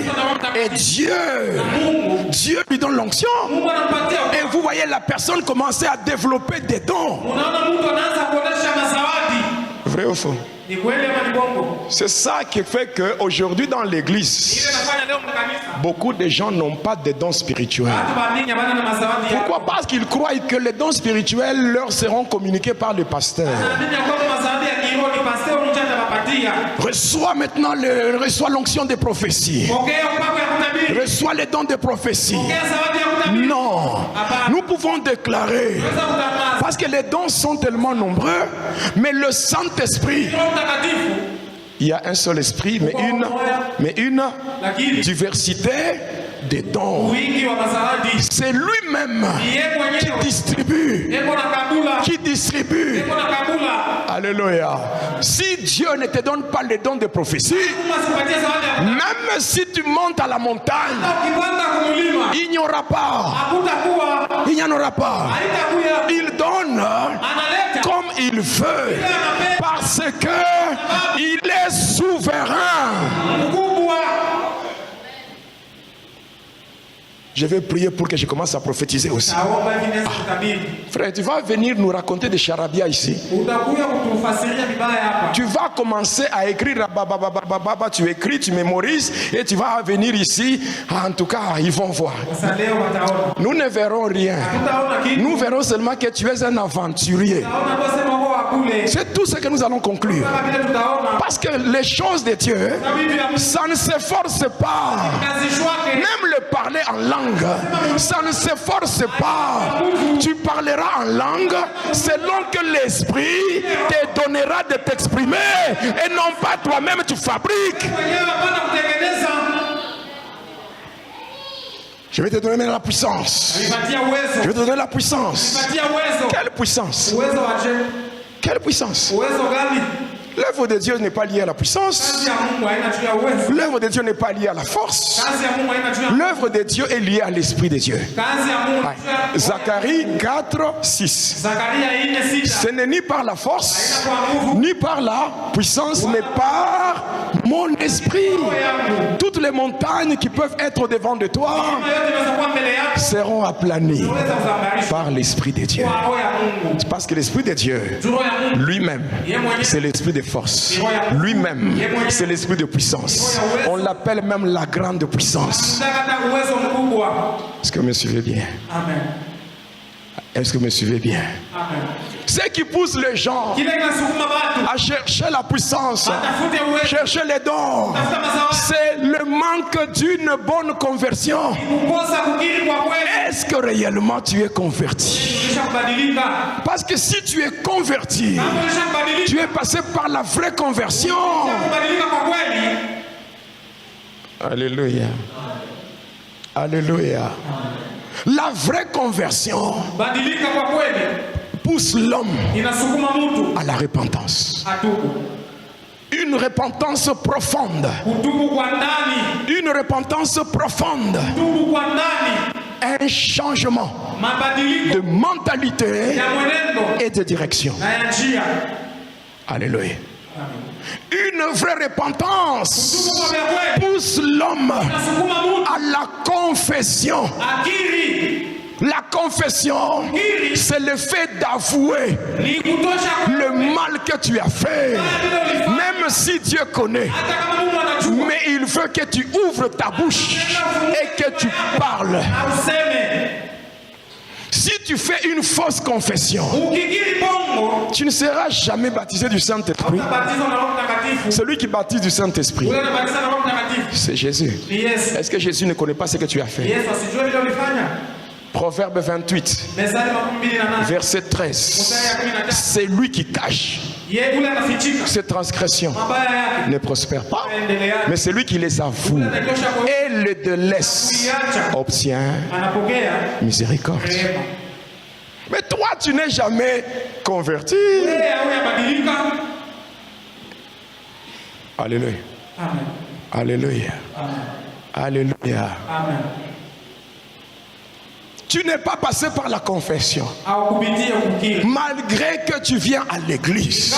et Dieu lui donne l'onction. Mungu anampatia. Et vous voyez la personne commencer à développer des dons. Unaona mtu anaanza kuonesha mazawadi. Vrai ou faux? Ni kweli ama ni bongo? C'est ça qui fait qu'aujourd'hui dans Ile l'église, nafanya leo mkanisa. beaucoup de gens n'ont pas de dons spirituels. Watu baadhi bana na mazawadi yao. Pourquoi? Parce qu'ils croient que les dons spirituels leur seront communiqués par le pasteur. Naamini ya kwamba mazawadi ya kiroho ni pastor mchana mapatia. Reçois l'onction des prophéties. Pokea upako ya kutabiri. Reçois les dons de prophétie. Pokea zawadi ya kutabiri. Non. Nous pouvons déclarer. Unaweza kutangaza. Parce que les dons sont tellement nombreux, mais le Saint-Esprit, Roho Mtakatifu. il y a un seul esprit, mais une Lakini diversité des dons. wingi wa mazawadi. C'est lui-même Yeye qui mwenyewe. distribue. Eko na kabula. Qui distribue. Eko na kabula. Alléluia. Si Dieu ne te donne pas les dons de prophétie, Mungu asipatie zawadi ya kutabiri. même si tu montes à la montagne, Ukipanda kumulima. il n'y aura pas. Hakutakuwa. Il n'y en aura pas. Haitakuya. Il donne Analeta. comme il veut. Parce que il est souverain. Mkubwa. Je vais prier pour que je commence à prophétiser aussi. Naomba hivi nesi kutabiri. Frère, tu vas venir nous raconter des charabia ici. Utakuja kutufasiria vibaya hapa. Tu vas commencer à écrire, tu écris, tu mémorises et tu vas venir ici. En tout cas, ils vont voir. Sasa leo wataona. Nous ne verrons rien. Tutaona kitu. Nous verrons seulement que tu es un aventurier. Tutaona kwa sema kwa kule. C'est tout ce que nous allons conclure. Kama vile tutaona. Parce que les choses de Dieu, Sababu ya ça ne s'efforce pas. kazi shwake. Même le parler en langue, ça ne s'efforce pas. Tu parleras en langue selon que l'esprit te donnera de t'exprimer et non pas toi-même tu fabriques. Wenyewe hapana kutengeneza. Je vais te donner la puissance. Nipatia Je uwezo. vais te donner la puissance. Nipatia uwezo. Quelle puissance? Uwezo wa je. Quelle puissance? Uwezo gani? L'œuvre de Dieu n'est pas liée à la puissance. Kazi ya Mungu haina juu ya uwezo. L'œuvre de Dieu n'est pas liée à la force. Kazi ya Mungu haina juu ya L'œuvre de Dieu est liée à l'Esprit de Dieu. kazi ya Mungu. Ouais. Zacharie 4, 6. Zakaria 4:6. Ce n'est ni par la force, ni par la puissance, mais par mon esprit. Toutes les les montagnes qui peuvent être devant de toi Milima yote inaweza kuwa mbele yako. seront aplanies Unaweza kuzambarishwa par l'Esprit de Dieu. kwa roho ya Mungu. Parce que l'Esprit de Dieu, Roho ya Mungu. lui-même, c'est l'Esprit de force. Lui-même, c'est l'Esprit de puissance. On l'appelle même la grande puissance. Unataka hata uwezo mkubwa. Est-ce que vous me suivez bien? Amen. Est-ce que vous me suivez bien? Amen. Ce qui pousse les gens Kile kinasukuma watu à chercher la puissance, watafute uwezo, chercher les dons, tafuta mazao, c'est le manque d'une bonne conversion. kukosa kukiri kwa kweli. Est-ce que réellement tu es converti? Kisha kubadilika. Parce que si tu es converti, Kama kisha kubadilika, tu es passé par la vraie conversion. kubadilika kwa kweli. Alléluia. Alléluia. La vraie conversion Badilika kwa kweli pousse l'homme inasukuma mtu à la repentance. atubu. Une repentance profonde. Kutubu kwa ndani, Une repentance profonde. kutubu kwa ndani, Un changement mabadiliko de mentalité ya mwenendo et de direction. na ya njia. Alléluia. Une vraie repentance Kutubu kwa vya kweli pousse l'homme inasukuma mtu à la confession. akiri. La confession, c'est le fait d'avouer Ni kutosha le mal que tu as fait. Même si Dieu connaît, hata kama Mungu anajua. mais il veut que tu ouvres ta bouche et que tu parles. Na useme. Si tu fais une fausse confession, Ukikiri bongo, tu ne seras jamais baptisé du Saint-Esprit. utabatizwa na Roho Mtakatifu. Celui qui baptise du Saint-Esprit, Wewe unabatizwa na Roho Mtakatifu. c'est Jésus. Ni Yesu. Est-ce que Jésus ne connaît pas ce que tu as fait? Yesu asijue vile ulifanya. Proverbe 28, Methali 28. verset 13. C'est lui qui cache Yeye ule anafichika. ses transgressions. Mabaya yake. Ne prospère pas. Endelea. Mais c'est lui qui les avoue et les délaisse obtient Anapokea miséricorde. rehema. Mais toi, tu n'es jamais converti. Yeye awe abadilika. Alléluia. Amen. Alléluia. Alléluia. Amen. Tu n'es pas passé par la confession. Au kupitia kukiri. Malgré que tu viens à l'église,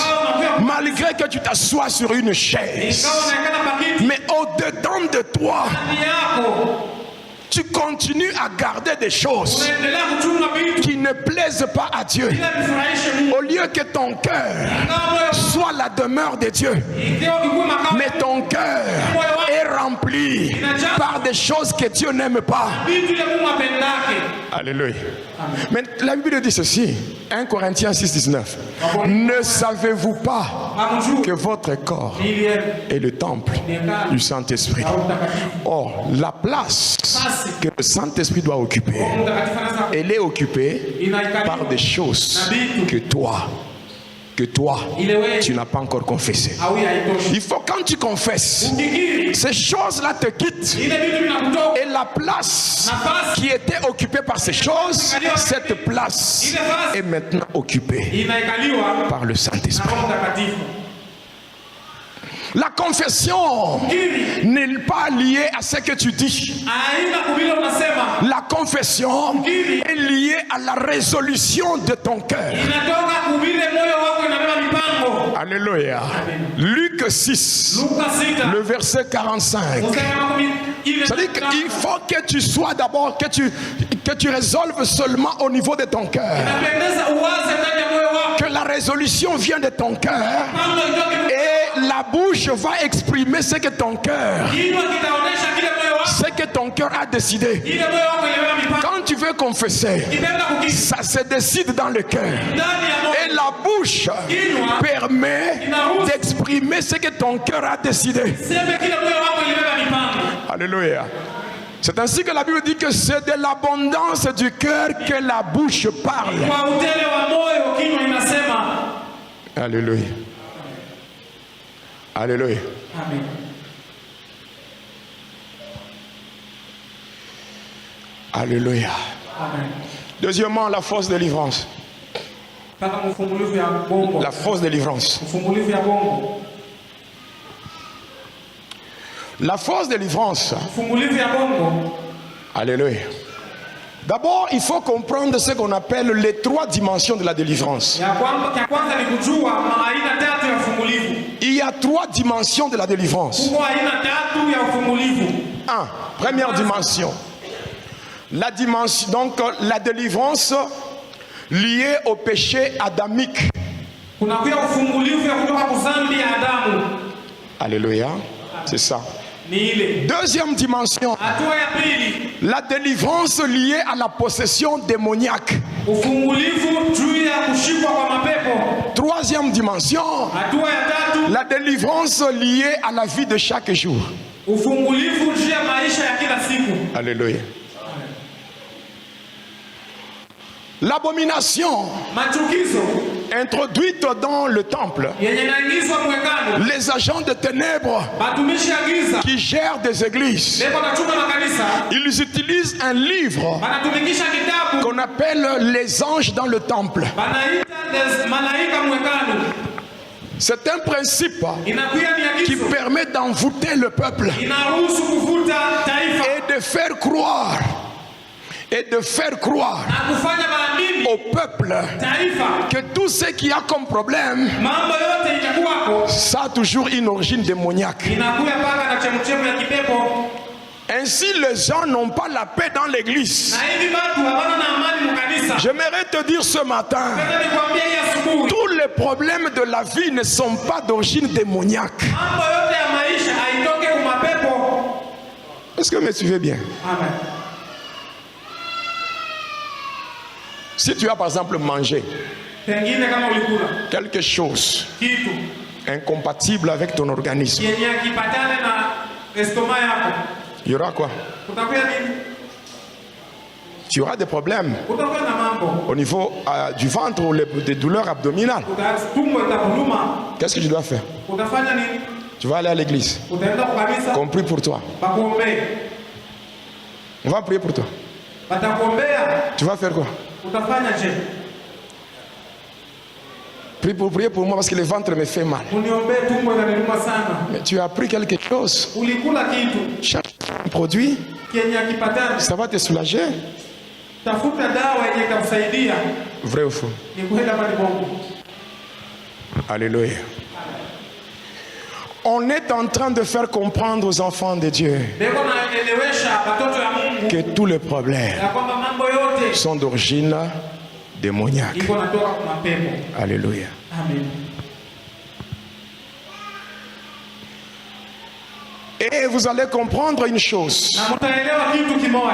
malgré que tu t'assois sur une chaise, Ingawa unaonekana pakiti mais au-dedans de toi, ndani yako, tu continues à garder des choses unaendelea kuchunga vitu qui ne plaisent pas à Dieu. bila kufurahisha Mungu. Au lieu que ton cœur Ingawa moyo soit la demeure de Dieu, ikiwa kikuwa makao mais ton cœur est rempli par des choses que Dieu n'aime pas. vitu ile Mungu apendake. Alléluia. Mais la Bible dit ceci, 1 Corinthiens 6, 19. Ne savez-vous pas Hamjui que votre corps ili yenu est le temple du Saint-Esprit? Roho Mtakatifu. Or, la place que le Saint-Esprit doit occuper, Roho Mtakatifu anaweza elle est occupée par des choses que toi, tu n'as pas encore confessées. au haitoshi. Il faut quand tu confesses, Ukikiri ces choses-là te quittent. ile vitu vinakutoka. Et la place qui était occupée par ces choses, cette place est maintenant occupée Inaikaliwa par le na Saint-Esprit. Roho Mtakatifu. La confession Ukikiri n'est pas liée à ce que tu dis. haina kubile unasema. La confession est liée à la résolution de ton cœur. Inatoka kubile moyo wako inabeba mipango. Alléluia. Luc 6, Luka 6. le verset 45. C'est-à-dire qu'il faut que tu sois d'abord, que tu résolves seulement au niveau de ton cœur. Inapendeza uwaze ndani ya moyo wako. Que la résolution vient de ton cœur. Mpango itoke. Et la bouche va exprimer ce que ton cœur, Kinywa kitaonesha kile moyo wako. ce que ton cœur a décidé. Ile moyo wako inabeba mipango. Quand tu veux confesser, Kipenda kukiri ça se décide dans le cœur. ndani ya moyo. Et la bouche permet d'exprimer ce que ton cœur a décidé. Sema kile moyo wako ilibeba mipango. Alléluia. C'est ainsi que la Bible dit que c'est de l'abondance du cœur que la bouche parle. Kwa utele wa moyo kinywa inasema. Alléluia. Alléluia. Amen. Alléluia. Amen. Deuxièmement, la fausse délivrance. Paka mfungulivu ya bongo. La fausse délivrance. Mfungulivu ya bongo. La fausse délivrance. Mfungulivu ya bongo. Alléluia. D'abord, il faut comprendre ce qu'on appelle les trois dimensions de la délivrance. Ya kwanza ni kujua aina tatu ya mfungulivu. Il y a 3 dimensions de la délivrance. Kuko aina 3 ya ufungulivu. 1. Première dimension. La dimension, donc la délivrance liée au péché adamique. Kuna kuya ufungulivu ya kutoka kuzambi ya Adamu. Alléluia. C'est ça. Ni ile. Deuxième dimension. Hatua ya pili. La délivrance liée à la possession démoniaque. Ufungulivu juu ya kushikwa kwa mapepo. Troisième dimension. Hatua ya tatu. La délivrance liée à la vie de chaque jour. Ufungulivu juu ya maisha ya kila siku. Alléluia. L'abomination Machukizo introduite dans le temple. yenye naingizwa mwekano. Les agents de ténèbres Batumishi ya giza qui gèrent des églises. beko na chunga makanisa. Ils utilisent un livre Banatumikisha kitabu. qu'on appelle les anges dans le temple. Banaita malaika mwekano. C'est un principe Inakuya ni qui agizo. permet d'envoûter le peuple Inaruhusu kuvuta taifa et de faire croire na kufanya maamini au peuple taifa que tout ce qu'il y a comme problème, mambo yote itakuwako. ça a toujours une origine démoniaque. Inakuya paka na chemuchemu ya kipepo. Ainsi, les gens n'ont pas la paix dans l'église. Na hivi batu habana na amani mukanisa. J'aimerais te dire ce matin, Nataka nikwambie hii asubuhi. tous les problèmes de la vie ne sont pas d'origine démoniaque. Mambo yote ya maisha haitoke kwa mapepo. Est-ce que vous me suivez bien? Amen. Si tu as par exemple mangé Pengine kama ulikula quelque chose kitu incompatible avec ton organisme, yenye kipatane na estoma yako, il y aura quoi? kutakuya nini? Tu auras des problèmes Kutakuwa na mambo. au niveau du ventre ou des douleurs abdominales. Tumbo itakuluma. Qu'est-ce que tu dois faire? Utafanya nini? Tu vas aller à l'église. Utaenda kwa kanisa. Compris pour toi. Bakuombee. On va prier pour toi. Batakuombea. Tu vas faire quoi? Utafanya je? Priez pour moi parce que le ventre me fait mal. Uniombee, tumbo inaniluma sana. Mais tu as appris quelque chose. Ulikula kitu Cherche un produit, kenye kipatane. ça va te soulager. Tafuta dawa yenye itakusaidia. Vrai ou faux? Ni kweli ama ni bongo? Alléluia. On est en train de faire comprendre aux enfants de Dieu Beko naelewesha watoto ya Mungu que tous les problèmes ya kwamba mambo yote sont d'origine démoniaque. iko natoka kwa mapepo. Alléluia. Amen. Et vous allez comprendre une chose, Na mtaelewa kitu kimoja.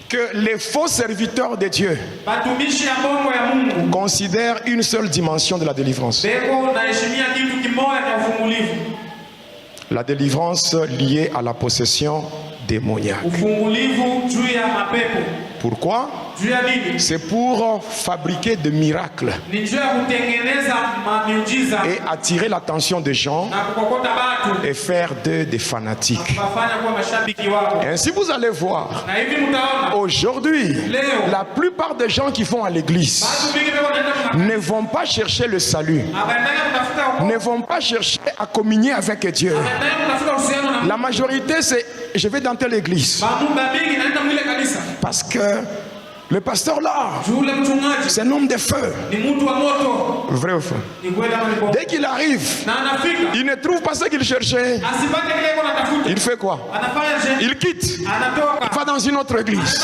que les faux serviteurs de Dieu Batumishi ya bongo ya Mungu considèrent une seule dimension de la délivrance. beko naheshimia kitu kimoja cha ufungulivu. La délivrance liée à la possession démoniaque. Ufungulivu juu ya mapepo. Pourquoi? Juu ya nini? C'est pour fabriquer des miracles Ni juu ya kutengeneza miujiza et attirer l'attention des gens na kukokota batu et faire d'eux des fanatiques. kufanya kuwa mashabiki wako. Ainsi, vous allez voir, Na hivi mtaona aujourd'hui, la plupart des gens qui vont à l'église batu mingi beko naenda ne vont pas chercher le salut, abaendanga kutafuta huko. ne vont pas chercher à communier avec Dieu. Abaendanga kutafuta uhusiano na La majorité, c'est je vais dans telle église Bamumba mingi naenda mwile kanisa. parce que le pasteur là, Juu ule mchungaji c'est un homme de feu. ni mtu wa moto. Vrai ou faux? Ni kweli ama ni bongo? Dès qu'il arrive, Na anafika il ne trouve pas ce qu'il cherchait. asipate kile iko natafuta. Il fait quoi? Anafanya je? Il quitte, Anatoka. va dans une autre église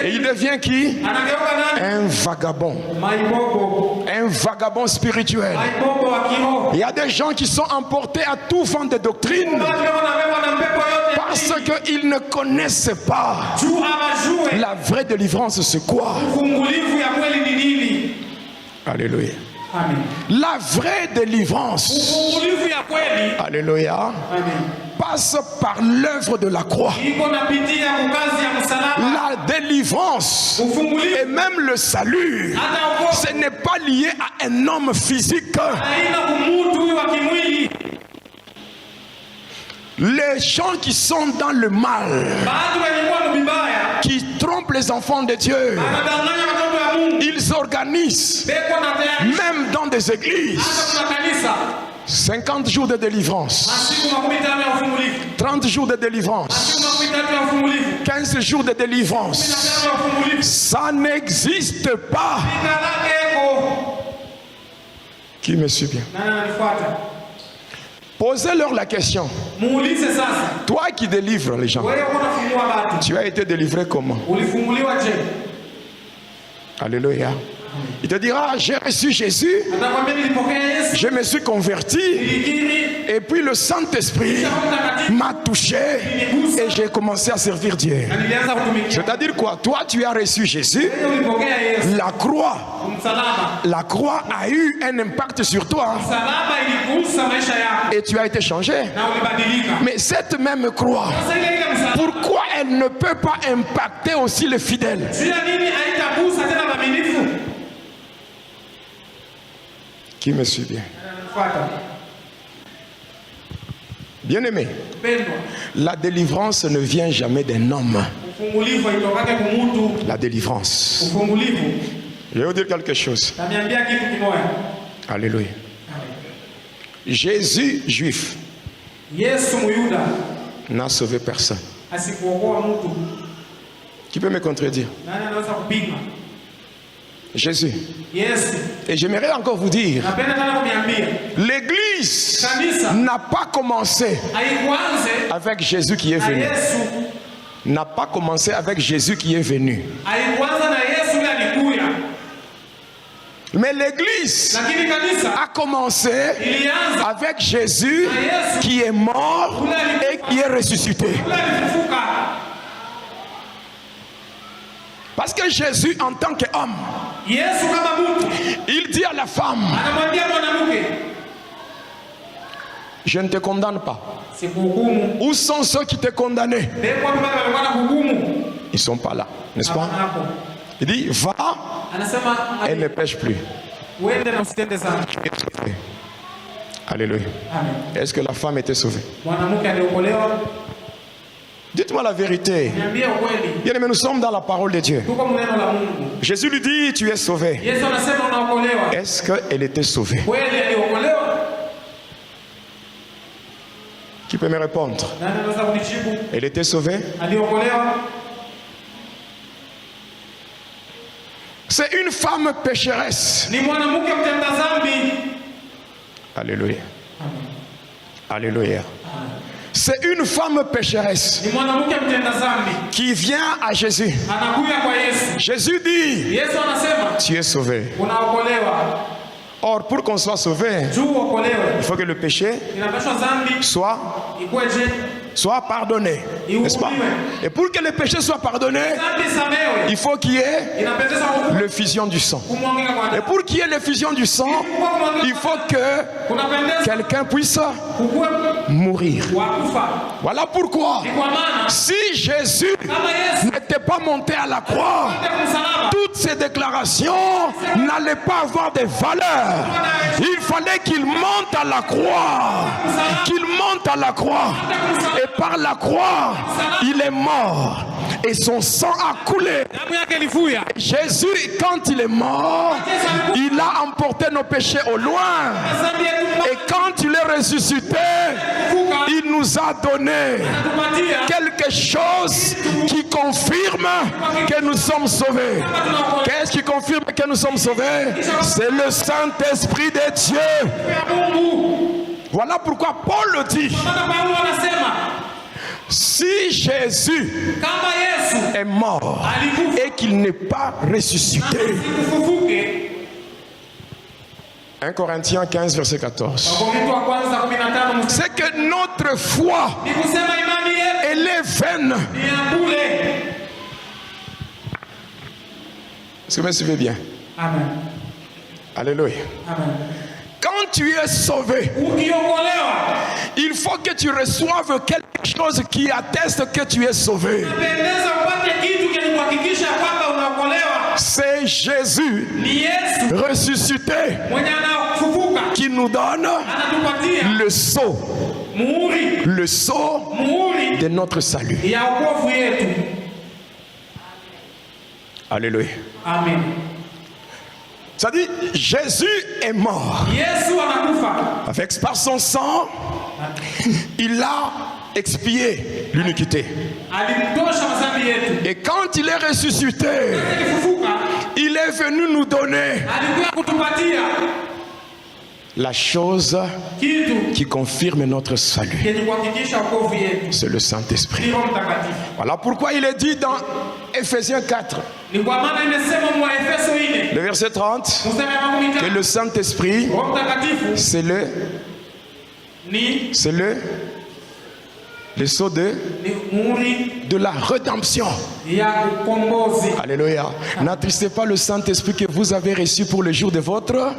et il devient qui? Anageuka nani? Un vagabond. Maibobo. Un vagabond spirituel. Maibobo wa kiroho. Il y a des gens qui sont emportés à tout vent de doctrine Watu wanabebwa na mpepo yote. parce qu'ils ne connaissent pas Juu abajue la vraie délivrance, c'est quoi? ufungulivu ya kweli ni nini? Alléluia. Amen. La vraie délivrance, Ufungulivu ya kweli. alléluia, Amen. passe par l'œuvre de la croix. Iko napitia kukazi ya msalaba. La délivrance Ufungulivu et même le salut, hata uko ce n'est pas lié à un homme physique. haina kumutu huyu wa kimwili. Les gens qui sont dans le mal, Baadhi walikuwa mbibaya. qui trompent les enfants de Dieu, Anadanganya watoto wa Mungu. ils organisent, Beko na tayari. même dans des églises, Hata kuna kanisa. 50 jours de délivrance, Masiku 15 ya ufungulivu. 30 jours de délivrance, Masiku 13 ya ufungulivu. 15 jours de délivrance. 15 ya ufungulivu. Ça n'existe pas. Jina lake eko. Qui me suit bien? Nani ananifuata? Posez-leur la question. Muulize sasa. Toi qui délivres les gens, Wewe unafungua watu. tu as été délivré comment? Ulifunguliwa je? Alléluia. Il te dira, j'ai reçu Jésus, Atakwambia nilipokea Yesu. je me suis converti, Nilikiri. et puis le Saint-Esprit m'a touché et j'ai commencé à servir Dieu. Na nilianza kutumikia. C'est-à-dire quoi? Toi, tu as reçu Jésus, Wewe ulipokea Yesu. la croix a eu un impact sur toi Msalaba iligusa maisha yako. et tu as été changé. Na ulibadilika. Mais cette même croix, Sasa ile msalaba. pourquoi elle ne peut pas impacter aussi les fidèles? Sio nini haitagusa tena waaminifu? Qui me suit bien? Fuata. Bien-aimé, Pendwa. la délivrance ne vient jamais d'un homme. Ufungulivu haitokake kumutu. La délivrance. Ufungulivu. Je vais vous dire quelque chose. Taniambia kitu kimoja. Alléluia. Jésus, juif, Yesu Muyuda n'a sauvé personne. asikuokoa mtu. Qui peut me contredire? Nani anaweza kupinga? Jésus. Yesu. Et j'aimerais encore vous dire, Napenda tena kuniambia. l'Église Kanisa. n'a pas commencé Haikuanze avec Jésus qui est na venu. Yesu. N'a pas commencé avec Jésus qui est venu. Haikuanza na Yesu yule alikuya. Mais l'Église Lakini kanisa a commencé ilianza avec Jésus qui est mort et qui est ressuscité. yule alifufuka. Parce que Jésus, en tant qu'homme, Yesu kama mtu il dit à la femme, anamwambia mwanamke, je ne te condamne pas. sikuhukumu. Où sont ceux qui te condamnaient? Ndipo baba alikuwa anahukumu. Ils ne sont pas là, n'est-ce pas? Hapo. Il dit, va Anasema et ne pêche plus. uende na usitende sana. Alléluia. Amen. Est-ce que la femme était sauvée? Mwanamke aliokolewa. Dites-moi la vérité. Niambie ukweli. Bien aimé, nous sommes dans la parole de Dieu. Tuko mneno la Mungu. Jésus lui dit, tu es sauvé. Yesu anasema unaokolewa. Est-ce qu'elle était sauvée? Kweli aliokolewa? Qui peut me répondre? Nani anaweza kunijibu? Elle était sauvée? Aliokolewa? C'est une femme pécheresse. Ni mwanamke mtenda dhambi. Alléluia. Alléluia. C'est une femme pécheresse Ni mwanamke mtenda dhambi. qui vient à Jésus. Anakuja kwa Yesu. Jésus dit, Yesu anasema tu es sauvé. unaokolewa. Or, pour qu'on soit sauvé, Juu uokolewe. il faut que le péché Inapaswa dhambi soit ikweje? pardonné. N'est-ce pas? Et pour que le péché soit pardonné, Dhambi samewe. il faut qu'il y ait Inapendeza hukumu l'effusion du sang. kumwangika kwa Et damu. pour qu'il y ait l'effusion du sang, il faut que Kunapendeza quelqu'un puisse kukuwe mourir. wakufa. Voilà pourquoi, Ni kwa maana si Jésus kama Yesu n'était pas monté à la croix, ende kumsalaba, toutes ces déclarations n'allaient pas avoir de valeur. Il fallait qu'il monte à la croix. Qu'il monte à la croix. Et par la croix, il est mort. Et son sang a coulé. damu yake ilifuya. Jésus, quand il est mort, il a emporté nos péchés au loin. Dhambi yetu Et quand il est ressuscité, il nous a donné tupatia quelque chose qui confirme que nous sommes sauvés. Qu'est-ce qui confirme que nous sommes sauvés? C'est le Saint-Esprit de Dieu. ya Mungu. Voilà pourquoi Paul le dit. Maana Paulo anasema Si Jésus kama Yesu est mort et qu'il n'est pas ressuscité. kufufuke. 1 Corinthiens 15, verset 14. Wakorintho wa kwanza 15 mstari C'est que notre foi, ni kusema imani yetu elle est vaine. ni ya bure. Est-ce que vous me suivez bien? Amen. Alléluia. Amen. Quand tu es sauvé, Ukiokolewa il faut que tu reçoives quelque chose qui atteste que tu es sauvé. pendeza upate kitu kinachohakikisha kwamba unaokolewa. C'est Jésus Ni Yesu ressuscité mwenye anafufuka qui nous donne anatupatia le sceau muhuri de notre salut. ya wokovu yetu. Alléluia. Amen. Ça dit, Jésus est mort. Yesu anakufa. Avec par son sang, il a expié l'iniquité. Alimtosha madhambi yetu. Et quand il est ressuscité, Alifufuka il est venu nous donner alikuja kutupatia La chose kitu qui confirme notre salut, kenye kuhakikisha wokovu yetu c'est le Saint-Esprit. ni Roho Mtakatifu. Voilà pourquoi il est dit dans Ephésiens 4, Ni kwa maana imesema mwa Efeso 4 le verset 30, mstari wa 15 que le Saint-Esprit, Roho Mtakatifu c'est le sceau ni muhuri de la rédemption. ya ukombozi. Alléluia. N'attristez pas le Saint-Esprit que vous avez reçu pour le jour de votre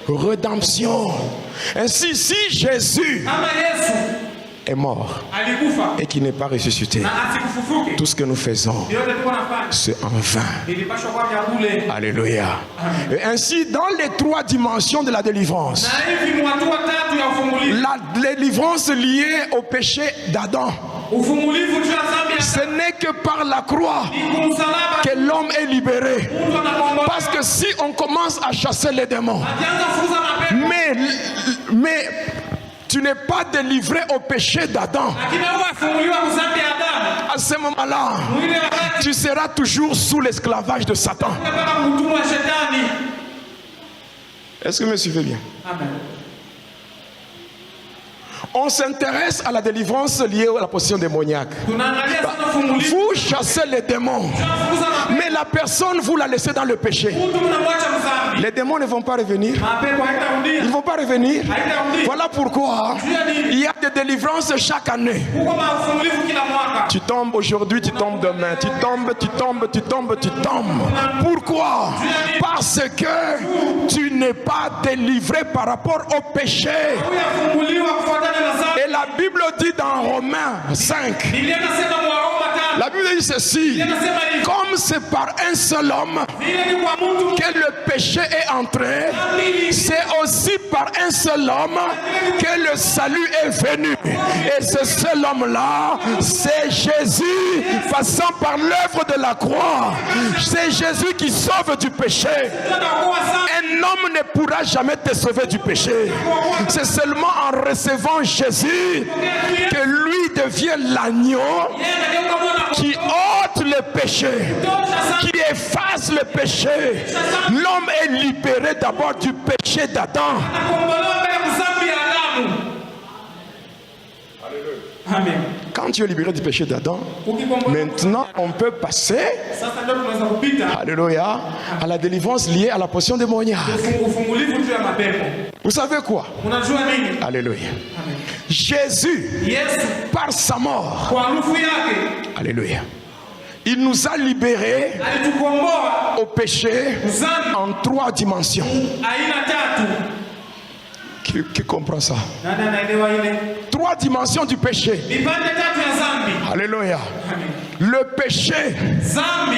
rédemption. Ainsi, si Jésus Ama Yesu est mort alikufa et qu'il n'est pas ressuscité, na asikufufuke, tout ce que nous faisons, yote tuko nafanya c'est en vain. ilipaswa kwa vya bure. Alléluia. Et ainsi, dans les 3 dimensions de la délivrance, Na hivi ni watu watatu ya ufumulivu. la délivrance liée au péché d'Adam, Ufumulivu juu ya dhambi ya ce n'est que par la croix ni kumsalaba que l'homme est libéré. mtu anakombolewa. Parce que si on commence à chasser les démons, Akianza kufuza mapepo mais tu n'es pas délivré au péché d'Adam, lakini wewe afumuliwa kwa dhambi ya Adamu, à ce moment-là, mwili wakati tu seras toujours sous l'esclavage de Satan. unataka kutumwa shetani. Est-ce que vous me suivez bien? Amen. On s'intéresse à la délivrance liée à la possession démoniaque. Tunaangalia sana ufumulivu. Vous chassez les démons, Tunafukuza mapepo, mais la personne, vous la laissez dans le péché. mtu mnamwacha mdhambi. Les démons ne vont pas revenir. Mapepo haitarudia. Ils ne vont pas revenir. Haitarudia. Voilà pourquoi Juu ya nini? il y a des délivrances chaque année. Kuko maufumulivu kila mwaka. Tu tombes aujourd'hui, tu tombes demain. Tu tombes, tu tombes, tu tombes, tu tombes. Pourquoi? Parce que tu n'es pas délivré par rapport au péché. Huyu afumuliwa kufuatana na dhambi. Et la Bible dit dans Romains 5, Biblia inasema mwa Roma 5. la Bible dit ceci, Biblia inasema hivi. comme c'est par un seul homme Vile ni kwa mtu que le péché est entré, c'est aussi par un seul homme que le salut est venu. Et ce seul homme-là, c'est Jésus, passant par l'œuvre de la croix. C'est Jésus qui sauve du péché. anakuwa sana. Un homme ne pourra jamais te sauver du péché. C'est seulement en recevant Jésus que lui devient l'agneau Yeye anageuka mwana qui ôte le péché, qui efface le péché. L'homme est libéré d'abord du péché d'Adam. kukombolewa mbele ya dhambi ya Adamu. Amen. Quand tu es libéré du péché d'Adam, Ukikombolewa maintenant on peut passer, sasa ndio tunaweza kupita alléluia, à la délivrance liée à la possession démoniaque. ufumulivu juu ya mapepo. Vous savez quoi? Unajua nini? Alléluia. Jésus, Yesu par sa mort, kwa harufu yake alléluia, il nous a libérés alitukomboa au péché dhambi en 3 dimensions. aina tatu. Qui comprend ça? Nani anaelewa ile? 3 dimensions du péché. Vipande tatu ya dhambi. Alléluia. Amen. Le péché Dhambi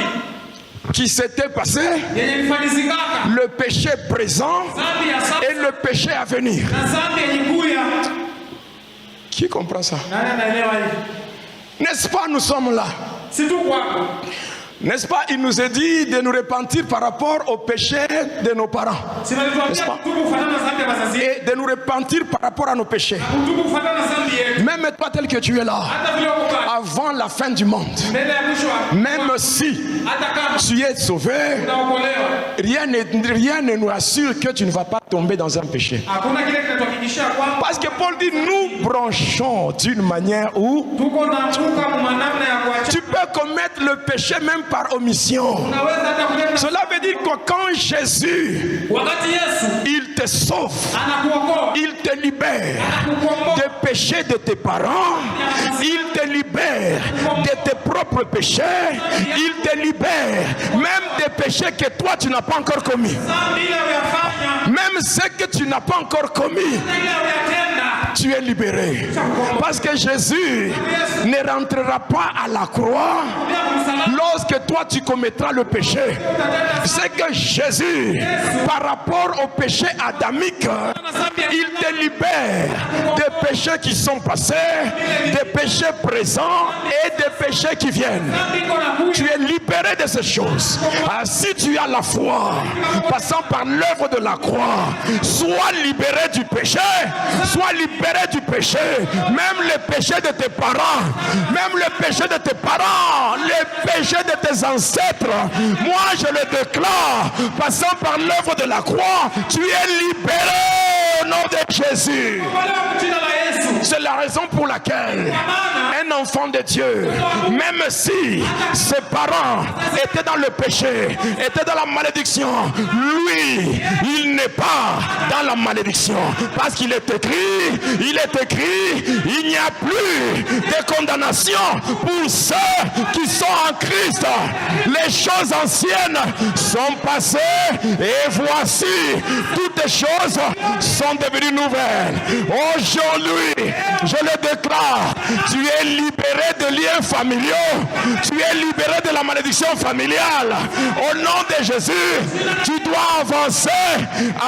qui s'était passé, yenye ilifanyizikaka, le péché présent dhambi ya sasa et le péché à venir. na dhambi yenye kuya. Qui comprend ça? Nani anaelewa ile? N'est-ce pas, nous sommes là? Si tu kwako. N'est-ce pas, il nous est dit de nous repentir par rapport au péché de nos parents Si walituambia N'est-ce pas? kutubu kufanana na dhambi ya wazazi. et de nous repentir par rapport à nos péchés. Kutubu kufanana na dhambi yetu. Même toi tel que tu es là, Hata vile uko pale. avant la fin du monde, Mbele ya mwisho wa même si hata kama tu es sauvé, unaokolewa. rien ne nous assure que tu ne vas pas tomber dans un péché. Hakuna kile kinatuhakikishia kwamba Parce que Paul dit, nous branchons d'une manière où tuko na mbuka kwa namna ya kuacha. tu peux commettre le péché même par omission. Unaweza hata kutenda. Cela veut dire que quand Jésus, Wakati Yesu il te sauve, anakuokoa, il te libère anakukomboa, des péchés de tes parents, il te libère de tes propres péchés, il te libère même des péchés que toi tu n'as pas encore commis. dhambi ile uyafanya, Même ceux que tu n'as pas encore commis, ile uyatenda. tu es libéré. Parce que Jésus ne rentrera pas à la croix lorsque toi tu commettras le péché. C'est que Jésus, par rapport au péché adamique, il te libère des péchés qui sont passés, des péchés présents et des péchés qui viennent. Tu es libéré de ces choses. Ah, si tu as la foi, passant par l'œuvre de la croix, sois libéré du péché, sois libéré du péché, même les péchés de tes parents, même les péchés de tes parents, les péchés de tes ancêtres. Moi, je le déclare, passant par l'œuvre de la croix, tu es libéré au nom de Jésus. Kombolewa jina la Yesu. C'est la raison pour laquelle un enfant de Dieu, même si ses parents étaient dans le péché, étaient dans la malédiction, lui, il n'est pas dans la malédiction. Parce qu'il est écrit, il n'y a plus de condamnation pour ceux qui sont en Christ. Les choses anciennes sont passées et voici, toutes les choses sont devenues nouvelles. Aujourd'hui, je le déclare, tu es libéré de liens familiaux, tu es libéré de la malédiction familiale. Au nom de Jésus, tu dois avancer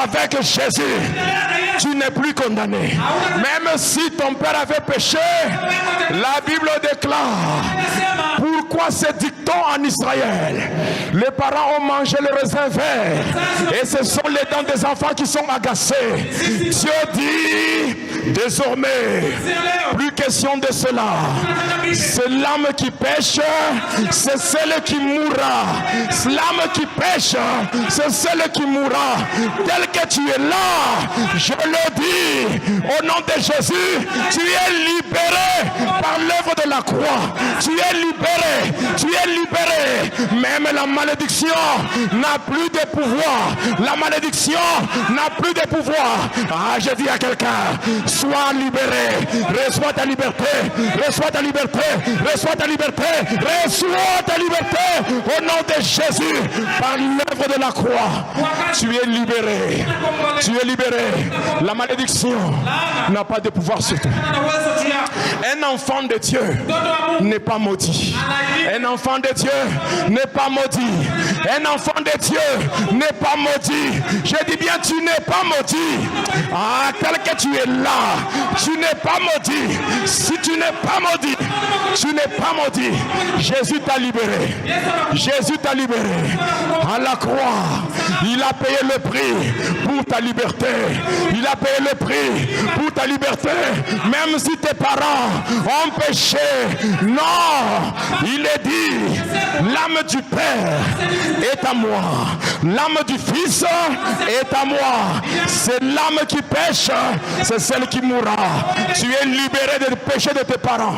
avec Jésus. Tu n'es plus condamné. Même si ton père avait péché, la Bible déclare, pourquoi ce dicton en Israël? Les parents ont mangé le raisin vert et ce sont les dents des enfants qui sont agacées. Dieu dit, désormais, plus question de cela. C'est l'âme qui pêche, c'est celle qui mourra. L'âme qui pêche, c'est celle qui mourra. Tel que tu es là, je le dis, au nom de Jésus, tu es libéré par l'œuvre de la croix. Tu es libéré, tu es libéré. Même la malédiction n'a plus de pouvoir. La malédiction n'a plus de pouvoir. Ah, je dis à quelqu'un, sois libéré, reçois ta liberté, reçois ta liberté, reçois ta liberté, reçois ta liberté au nom de Jésus par l'œuvre de la croix. Tu es libéré, tu es libéré. La malédiction n'a pas de pouvoir sur toi. Un enfant de Dieu n'est pas maudit. Un enfant de Dieu n'est pas maudit. Un enfant de Dieu n'est pas maudit. Je dis bien, tu n'es pas maudit. Ah, tel que tu es là, tu n'es pas maudit. Si tu n'es pas maudit, tu n'es pas maudit. Jésus t'a libéré. Jésus t'a libéré. À la croix, il a payé le prix pour ta liberté. Il a payé le prix pour ta liberté. Même si tes parents ont péché, non, il est dit, l'âme du Père est à moi. L'âme du Fils est à moi. C'est l'âme qui pêche, c'est celle qui mourra. Tu es libéré des péchés de tes parents.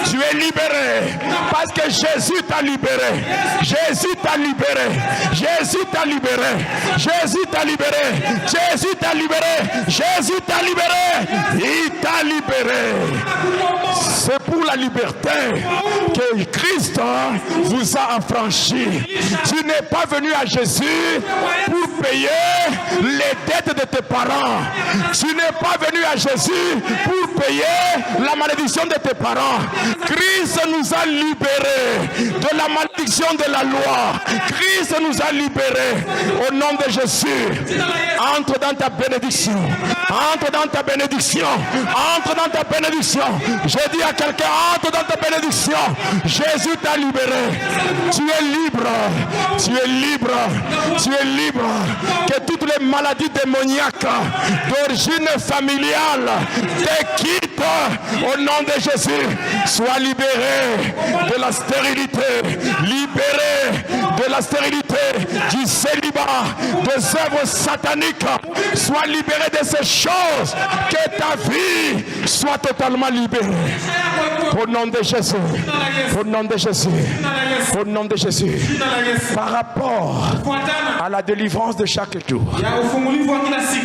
Tu es libéré parce que Jésus t'a libéré. Jésus t'a libéré. Jésus t'a libéré. Jésus t'a libéré. Jésus t'a libéré. Jésus t'a libéré. Il t'a libéré. C'est pour la liberté que Christ vous a affranchi. Tu n'es pas venu à Jésus pour payer les dettes de tes parents. Tu n'es pas venu à Jésus pour payer la malédiction de tes parents. Christ nous a libérés de la malédiction de la loi. Christ nous a libérés au nom de Jésus. Entre dans ta bénédiction. Entre dans ta bénédiction. Entre dans ta bénédiction. Je dis à quelqu'un, entre dans ta bénédiction. Jésus t'a libéré. Tu es libre. Tu es libre. Tu es libre. Que toutes les maladies démoniaques d'origine familiale te quittent au nom de Jésus. Sois libéré de la stérilité. Libéré de la stérilité, du célibat, des œuvres sataniques. Sois libéré de ces choses. Que ta vie soit totalement libérée. Au nom de Jésus. Au nom de Jésus. Au nom de Jésus. Par rapport à la délivrance de chaque jour.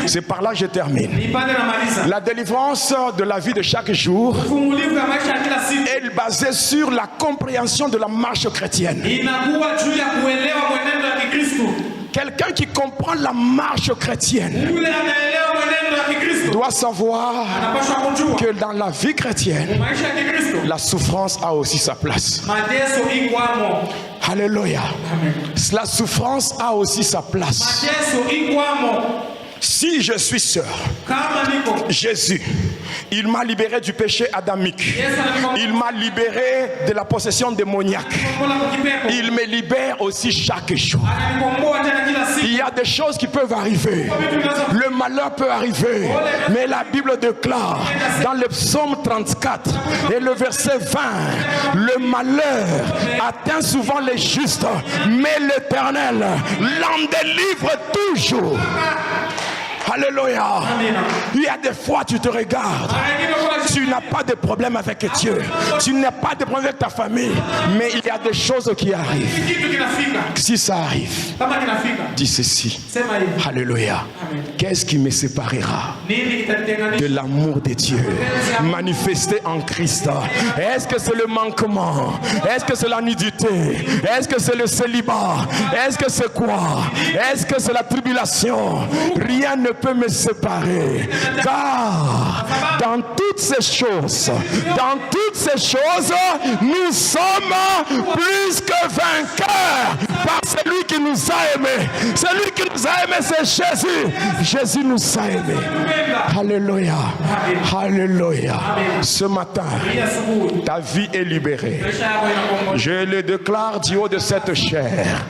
C'est par là que je termine. La délivrance de la vie de chaque jour est basée sur la compréhension de la marche chrétienne. Quelqu'un qui comprend la marche chrétienne doit savoir que dans la vie chrétienne, la souffrance a aussi sa place. Alléluia. La souffrance a aussi sa place. Si je suis sœur, Jésus, il m'a libéré du péché adamique. Il m'a libéré de la possession démoniaque. Il me libère aussi chaque jour. Il y a des choses qui peuvent arriver. Le malheur peut arriver. Mais la Bible déclare dans le psaume 34 et le verset 20, le malheur atteint souvent les justes, mais l'Éternel l'en délivre toujours. Alléluia. Amina. Il y a des fois tu te regardes. Tu n'as pas de problème avec Dieu. Tu n'as pas de problème avec ta famille. Mais il y a des choses qui arrivent. Kitu kinafika. Si ça arrive, Kama kinafika. dis ceci. Sema hivi. Alléluia. Qu'est-ce qui me séparera Nini de kitanitenganisha? l'amour de Dieu manifesté en Christ? Est-ce que c'est le manquement? Est-ce que c'est la nudité? Est-ce que c'est le célibat? Est-ce que c'est quoi? Est-ce que c'est la tribulation? Rien ne peut me séparer. Car dans toutes ces choses, nous sommes plus que vainqueurs par celui qui nous a aimés. Celui qui nous a aimés, c'est Jésus. Jésus nous a aimés. Alléluia. Alléluia. Ce matin, ta vie est libérée. Je le déclare du haut de cette chair.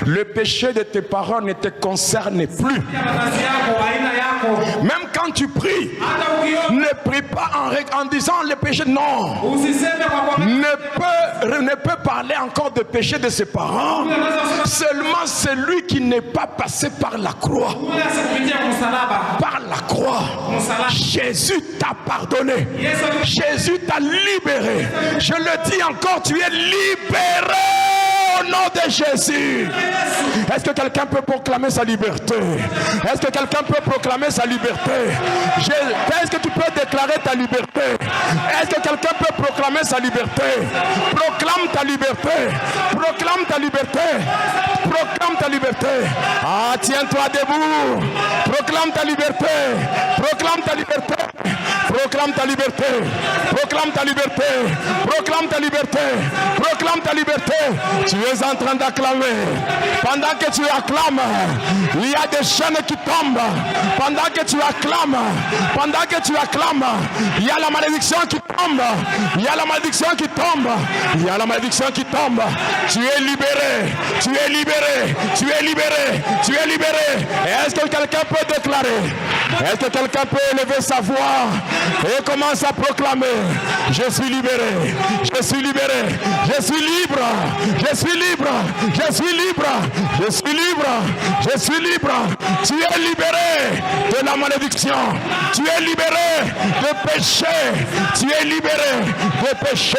Le péché de tes parents ne te concerne plus. Même quand tu pries, ne prie pas en disant le péché. Non. Ne peut parler encore de péché de ses parents. Seulement celui qui n'est pas passé par la croix. Par la croix. Jésus t'a pardonné. Jésus t'a libéré. Je le dis encore, tu es libéré au nom de Jésus. Est-ce que quelqu'un peut proclamer sa liberté? Est-ce que quelqu'un peut proclamer sa liberté? Est-ce que tu peux déclarer ta liberté? Est-ce que quelqu'un peut proclamer sa liberté? Proclame ta liberté. Proclame ta liberté. Proclame ta liberté. Ah, tiens-toi debout. Proclame ta liberté. Proclame ta liberté. Proclame ta liberté. Proclame ta liberté. Proclame ta liberté. Proclame ta liberté. Tu es en train d'acclamer. Pendant que tu acclames, il y a des chaînes qui tombent. Pendant que tu acclames, il y a la malédiction qui tombe. Il y a la malédiction qui tombe. Il y a la malédiction qui tombe. Tu es libéré. Tu es libéré. Tu es libéré. Tu es libéré. Est-ce que quelqu'un peut déclarer? Est-ce que quelqu'un peut élever sa voix et commence à proclamer? Je suis libéré. Je suis libéré. Je suis libre. Je suis libre. Je suis libre. Je suis libre. Je suis libre. Tu es libéré de la malédiction. Tu es libéré de péché. Tu es libéré de péché.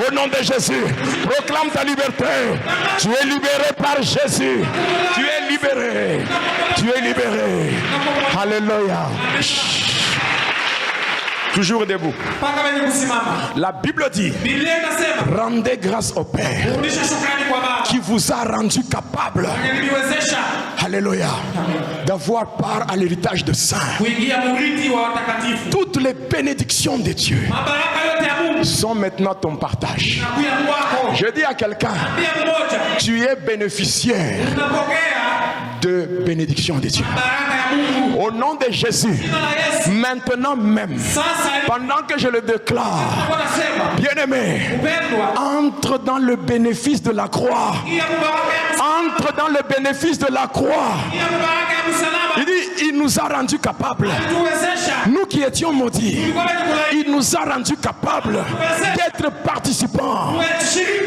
Au nom de Jésus, proclame ta liberté. Tu es libéré par Jésus. Tu es libéré. Tu es libéré. Alléluia. Toujours debout. La Bible dit: rendez grâce au Père qui vous a rendu capable, alléluia, d'avoir part à l'héritage de saints. Toutes les bénédictions de Dieu sont maintenant ton partage. Je dis à quelqu'un, tu es bénéficiaire de bénédiction de Dieu. Au nom de Jésus, maintenant même, pendant que je le déclare, bien-aimé, entre dans le bénéfice de la croix. Entre dans le bénéfice de la croix. Il dit, il nous a rendus capables. Nous qui étions maudits, il nous a rendus capables d'être participants.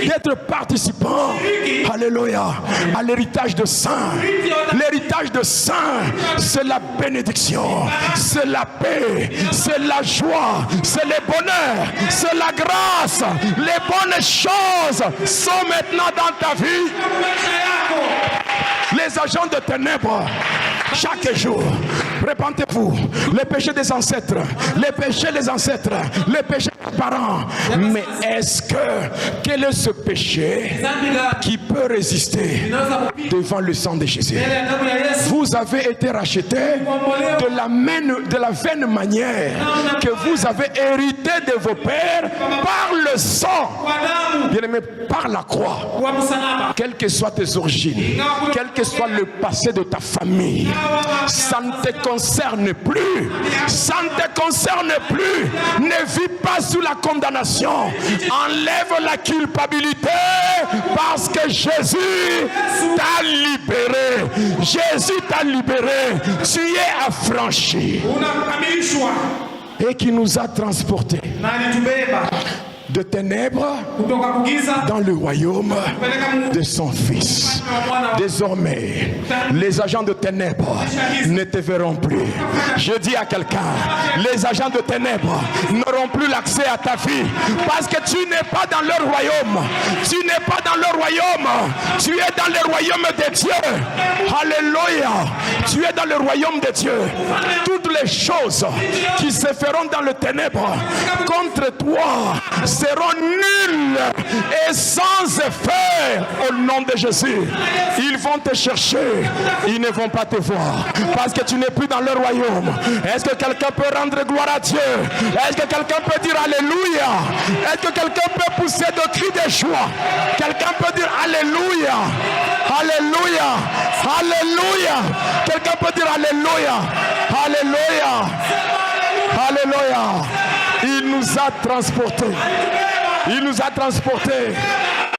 D'être participants, alléluia, à l'héritage de saints. L'héritage de saints, c'est la bénédiction, c'est la paix, c'est la joie, c'est le bonheur, c'est la grâce. Les bonnes choses sont maintenant dans ta vie. Les agents de ténèbres, chaque jour, répentez-vous. Les péchés des ancêtres, les péchés des ancêtres, les péchés des parents. Mais quel est ce péché qui peut résister devant le sang de Jésus? Vous avez été rachetés de la vaine manière que vous avez hérité de vos pères par le sang. Bien-aimé, par la croix. Quelles que soient tes origines, quel que soit le passé de ta famille, ça ne te concerne plus. Ça ne te concerne plus. Ne vis pas sous la condamnation. Enlève la culpabilité parce que Jésus t'a libéré. Jésus t'a libéré. Tu es affranchi. Et qui nous a transportés de ténèbres kutoka kugiza dans le royaume kupeleka mu de son Fils. Désormais, les agents de ténèbres ne te verront plus. Je dis à quelqu'un, les agents de ténèbres n'auront plus l'accès à ta vie parce que tu n'es pas dans leur royaume. Tu n'es pas dans leur royaume. Tu es dans le royaume de Dieu. Alléluia. Tu es dans le royaume de Dieu. Toutes les choses qui se feront dans le ténèbre contre toi seront nulles et sans effet au nom de Jésus. Ils vont te chercher, ils ne vont pas te voir parce que tu n'es plus dans leur royaume. Est-ce que quelqu'un peut rendre gloire à Dieu? Est-ce que quelqu'un peut dire Alléluia? Est-ce que quelqu'un peut pousser de cris de joie? Quelqu'un peut dire Alléluia? Alléluia! Alléluia! Quelqu'un peut dire Alléluia? Alléluia! Alléluia! Il nous a transportés. Il nous a transportés